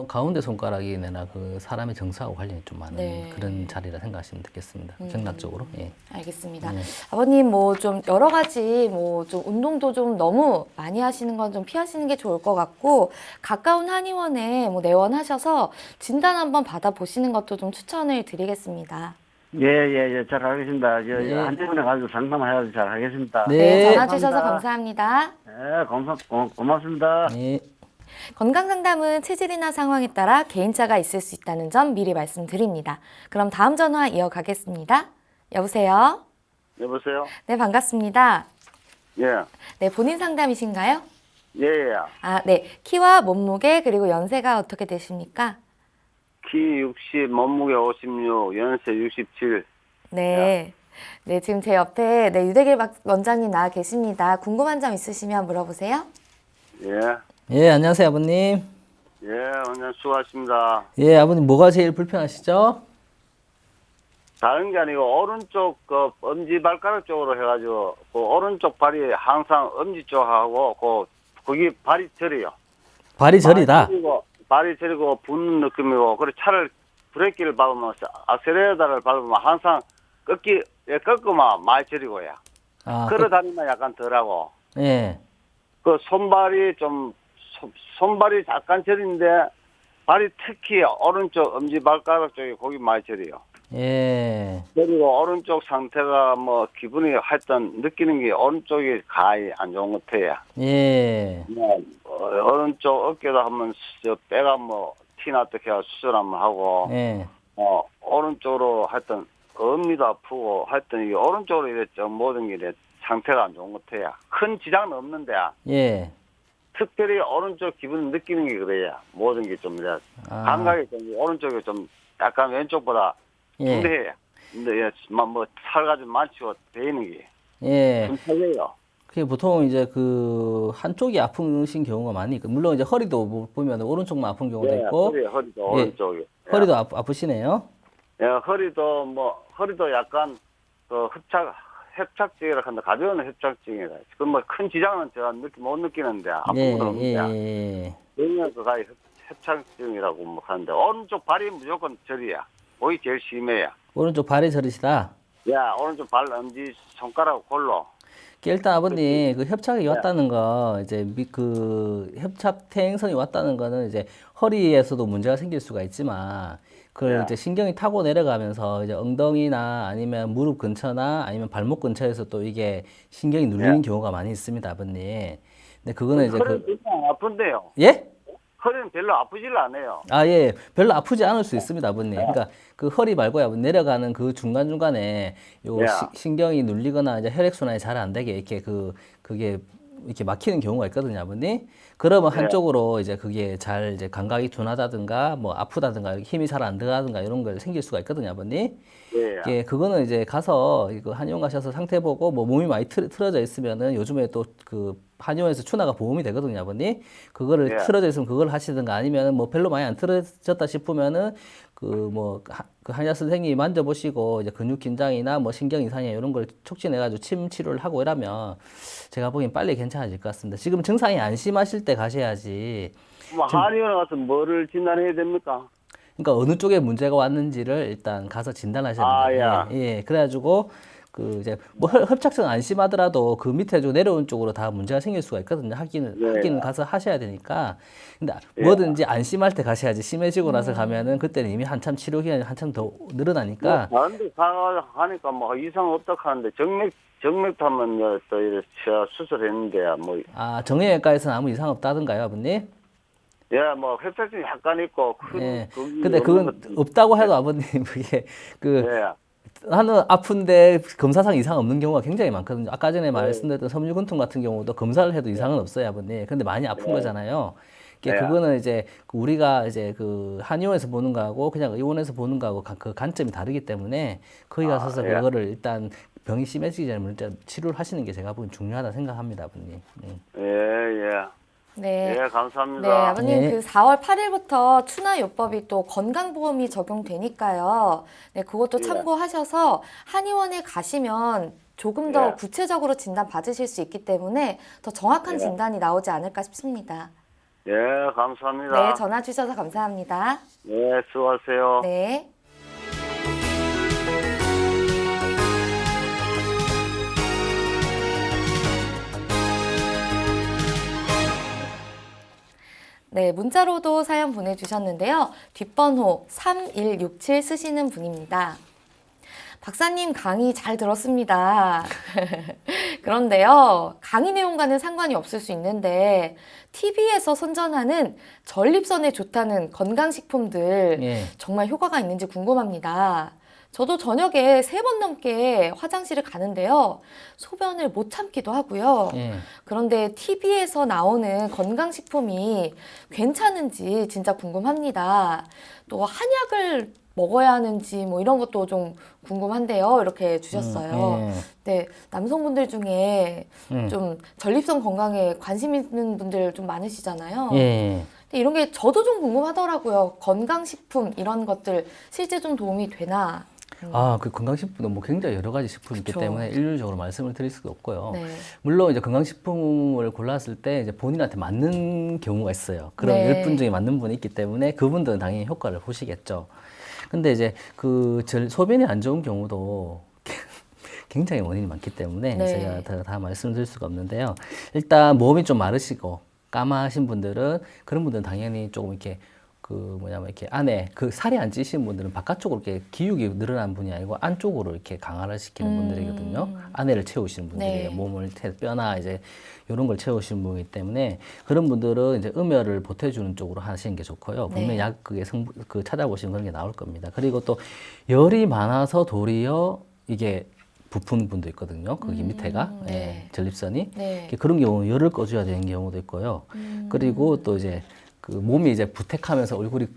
가운데 손가락이 내나 그 사람의 정서하고 관련이 좀 많은 네. 그런 자리라 생각하시면 되겠습니다. 맥락적으로. 예. 알겠습니다. 네. 아버님 뭐 좀 여러 가지 뭐 좀 운동도 좀 너무 많이 하시는 건 좀 피하시는 게 좋을 것 같고 가까운 한의원에 뭐 내원하셔서 진단 한번 받아보시는 것도 좀 추천을 드리겠습니다. 예, 잘 하겠습니다. 네. 한의원에 가서 상담해서 잘 하겠습니다. 네. 네, 전화 주셔서 감사합니다. 네, 고맙습니다. 예. 건강 상담은 체질이나 상황에 따라 개인차가 있을 수 있다는 점 미리 말씀드립니다. 그럼 다음 전화 이어가겠습니다. 여보세요? 여보세요? 네, 반갑습니다. 예, 네, 본인 상담이신가요? 예. 아, 네. 키와 몸무게 그리고 연세가 어떻게 되십니까? 키 60, 몸무게 56, 연세 67. 네. 네, 지금 제 옆에 네, 유대길 원장님 나와 계십니다. 궁금한 점 있으시면 물어보세요. 예, 예, 안녕하세요, 아버님. 원장 수고하십니다. 예, 아버님 뭐가 제일 불편하시죠? 다른 게 아니고 오른쪽 그 엄지발가락 쪽으로 해가지고 그 오른쪽 발이 항상 엄지 쪽하고 거기 발이 저려요. 발이 저리다. 발이 저리고 붓는 느낌이고 그래 차를 브레이크를 밟으면 악셀레이터를 밟으면 항상 꺾으면 많이 저리고요. 아, 걸어 다니면 약간 덜하고 예. 그 손발이 약간 저린데 발이 특히 오른쪽 엄지발가락 쪽에 거기 많이 저려요. 예. 그리고 오른쪽 상태가 뭐 기분이 하여튼 느끼는 게 오른쪽이 가히 안 좋은 것 같아요. 예. 뭐 오른쪽 어깨도 한번 저 빼가 뭐 티나떻게 수술 한번 하고 예. 오른쪽으로 하여튼 어미도 아프고 하여튼 이게 오른쪽으로 이랬죠. 모든 게 이래 상태가 안 좋은 것 같아요. 큰 지장은 없는데 예. 특별히 오른쪽 기분 느끼는 게 그래요. 모든 게 좀 감각이 좀 오른쪽이 좀 약간 왼쪽보다 예. 근데 뭐 살가 좀 많지고 베이는 게 예. 좀 터져요. 그게 보통 이제 그 한쪽이 아프신 경우가 많이 있고 물론 이제 허리도 보면 오른쪽만 아픈 경우도 있고 허리도 예. 오른쪽이. 허리도 아프시네요. 예, 허리도 약간 그 협착증이라 한다. 가벼운 협착증이라. 그 뭐 큰 지장은 제가 못 느끼는데 아픈 예. 건 없는데. 예. 그냥 그 가히 협착증이라고 뭐 하는데 오른쪽 발이 무조건 저리야. 거의 제일 심해요. 오른쪽 발이 저리시다. 야, 오른쪽 발 엄지 손가락 골로. 일단 아버님 그 협착이 왔다는 거 이제 그 협착 퇴행선이 왔다는 거는 이제 허리에서도 문제가 생길 수가 있지만 그걸 네. 이제 신경이 타고 내려가면서 이제 엉덩이나 아니면 무릎 근처나 아니면 발목 근처에서 또 이게 신경이 눌리는 경우가 많이 있습니다, 아버님. 근데 그거는 이제 허리는 별로 안 아픈데요. 예? 허리는 별로 아프질 않아요. 아, 예. 별로 아프지 않을 수 있습니다, 아버님. 그러니까 그 허리 말고요. 내려가는 그 중간중간에 요 예. 신경이 눌리거나 이제 혈액순환이 잘 안 되게 이렇게 그게 이렇게 막히는 경우가 있거든요, 아버님. 그러면 예. 한쪽으로 이제 그게 잘 이제 감각이 둔하다든가 뭐 아프다든가 힘이 잘 안 들어가든가 이런 걸 생길 수가 있거든요, 아버님. 예. 예, 그거는 이제 가서 이거 한의원 가셔서 상태 보고 뭐 몸이 많이 틀어져 있으면은 요즘에 또 그 한의원에서 추나가 보험이 되거든요, 아버님. 그거를 예. 틀어져 있으면 그걸 하시든가 아니면은 뭐 별로 많이 안 틀어졌다 싶으면은 그 한의사 선생님이 만져보시고 이제 근육 긴장이나 뭐 신경 이상이나 이런 걸 촉진해가지고 침 치료를 하고 이러면 제가 보기엔 빨리 괜찮아질 것 같습니다. 지금 증상이 안 심하실 때 가셔야지. 뭐 한의원 가서 뭐를 진단해야 됩니까? 그러니까 어느 쪽에 문제가 왔는지를 일단 가서 진단하셔야 됩니다. 예, 그래가지고 그 이제 뭐 협착증 안 심하더라도 그 밑에 좀 내려온 쪽으로 다 문제가 생길 수가 있거든요. 하기는 가서 하셔야 되니까. 근데 뭐든지 안 심할 때 가셔야지. 심해지고 나서 가면은 그때는 이미 한참 치료 기간이 한참 더 늘어나니까. 다른 데 가니까 뭐 이상 없다 하는데 정맥 하면 또 이렇게 수술했는데 뭐 아, 정형외과에서는 아무 이상 없다던가요, 아버님? 예, 뭐 협착증이 약간 있고 예. 그게 근데 그건 없는 것도 없다고 해도 아버님 그게 예. 하는 아픈데 검사상 이상 없는 경우가 굉장히 많거든요. 아까 전에 말씀드렸던 섬유근통 같은 경우도 검사를 해도 이상은 없어요, 아버님. 근데 많이 아픈 거잖아요. 그거는 이제 우리가 이제 그 한의원에서 보는 거하고 그냥 의원에서 보는 거하고 그 관점이 다르기 때문에 거기 가서서 그거를 일단 병이 심해지기 전에 먼저 치료를 하시는 게 제가 보기엔 중요하다 생각합니다, 아버님. 예. 네. 예, 감사합니다. 네, 아버님 네. 그 4월 8일부터 추나요법이 또 건강보험이 적용되니까요. 네, 그것도 예. 참고하셔서 한의원에 가시면 조금 더 예. 구체적으로 진단 받으실 수 있기 때문에 더 정확한 예. 진단이 나오지 않을까 싶습니다. 예, 감사합니다. 네, 전화 주셔서 감사합니다. 네, 수고하세요. 네. 네, 문자로도 사연 보내주셨는데요. 뒷번호 3167 쓰시는 분입니다. 박사님 강의 잘 들었습니다. 그런데요, 강의 내용과는 상관이 없을 수 있는데 TV에서 선전하는 전립선에 좋다는 건강식품들 예. 정말 효과가 있는지 궁금합니다. 저도 저녁에 3번 넘게 화장실을 가는데요. 소변을 못 참기도 하고요. 예. 그런데 TV에서 나오는 건강식품이 괜찮은지 진짜 궁금합니다. 또 한약을 먹어야 하는지 뭐 이런 것도 좀 궁금한데요. 이렇게 주셨어요. 예. 네, 남성분들 중에 음. 좀 전립선 건강에 관심 있는 분들 좀 많으시잖아요. 예. 근데 이런 게 저도 좀 궁금하더라고요. 건강식품 이런 것들 실제 좀 도움이 되나? 아, 그 건강식품은 뭐 굉장히 여러 가지 식품이 있기 그쵸. 때문에 일률적으로 말씀을 드릴 수도 없고요. 네. 물론 이제 건강식품을 골랐을 때 이제 본인한테 맞는 경우가 있어요. 그런 네. 10분 중에 맞는 분이 있기 때문에 그분들은 당연히 효과를 보시겠죠. 근데 이제 그 소변이 안 좋은 경우도 굉장히 원인이 많기 때문에 네. 제가 다 말씀드릴 수가 없는데요. 일단 몸이 좀 마르시고 까마신 분들은 그런 분들은 당연히 조금 이렇게 이렇게 안에 그 살이 안 찌신 분들은 바깥쪽으로 이렇게 기육이 늘어난 분이 아니고 안쪽으로 이렇게 강화를 시키는 분들이거든요. 안에를 채우시는 분들이에요. 네. 몸을 뼈나 이제 이런 걸 채우시는 분이기 때문에 그런 분들은 이제 음혈을 보태주는 쪽으로 하시는 게 좋고요. 분명히 네. 그게 찾아보시면 그런 게 나올 겁니다. 그리고 또 열이 많아서 도리어 이게 부푼 분도 있거든요. 거기 밑에가 네. 예, 전립선이 네. 그런 경우는 열을 꺼줘야 되는 경우도 있고요. 그리고 또 이제 그 몸이 이제 부택하면서 얼굴이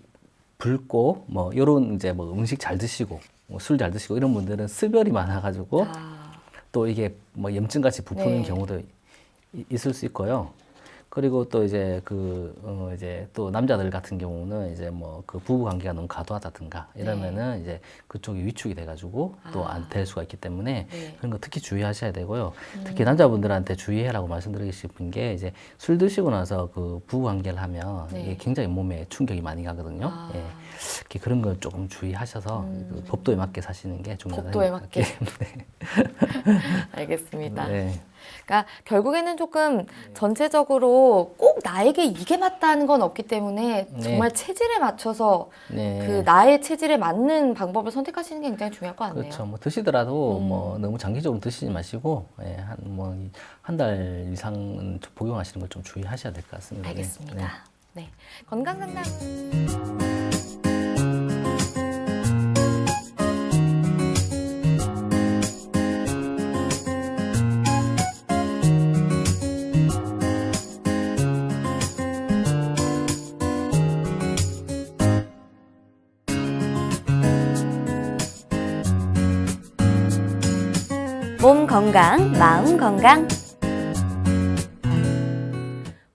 붉고 뭐 이런 이제 뭐 음식 잘 드시고 뭐 술 잘 드시고 이런 분들은 습열이 많아가지고 또 이게 뭐 염증같이 부푸는 네. 경우도 있을 수 있고요. 그리고 또 이제 이제 또 남자들 같은 경우는 이제 뭐 그 부부 관계가 너무 과도하다든가 이러면은 이제 그쪽이 위축이 돼가지고 또 안 될 수가 있기 때문에 네. 그런 거 특히 주의하셔야 되고요. 특히 남자분들한테 주의해라고 말씀드리고 싶은 게 이제 술 드시고 나서 그 부부 관계를 하면 네. 이게 굉장히 몸에 충격이 많이 가거든요. 예. 이렇게 그런 걸 조금 주의하셔서 그 법도에 맞게 사시는 게 중요하다. 법도에 맞게. 네. 알겠습니다. 네. 그러니까 결국에는 조금 전체적으로 꼭 나에게 이게 맞다는 건 없기 때문에 네. 정말 체질에 맞춰서 네. 그 나의 체질에 맞는 방법을 선택하시는 게 굉장히 중요할 것 같네요. 그렇죠. 뭐 드시더라도 뭐 너무 장기적으로 드시지 마시고 예, 한 달 이상은 좀 복용하시는 걸 좀 주의하셔야 될 것 같습니다. 네. 알겠습니다. 네. 건강 상담. 몸 건강, 마음 건강.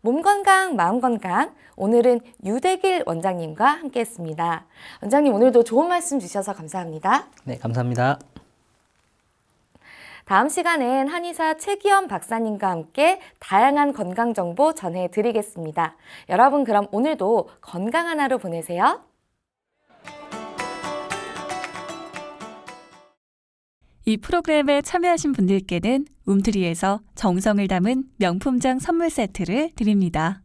몸 건강, 마음 건강. 오늘은 유대길 원장님과 함께했습니다. 원장님 오늘도 좋은 말씀 주셔서 감사합니다. 네, 감사합니다. 다음 시간엔 한의사 최기현 박사님과 함께 다양한 건강 정보 전해드리겠습니다. 여러분 그럼 오늘도 건강한 하루 보내세요. 이 프로그램에 참여하신 분들께는 움트리에서 정성을 담은 명품장 선물 세트를 드립니다.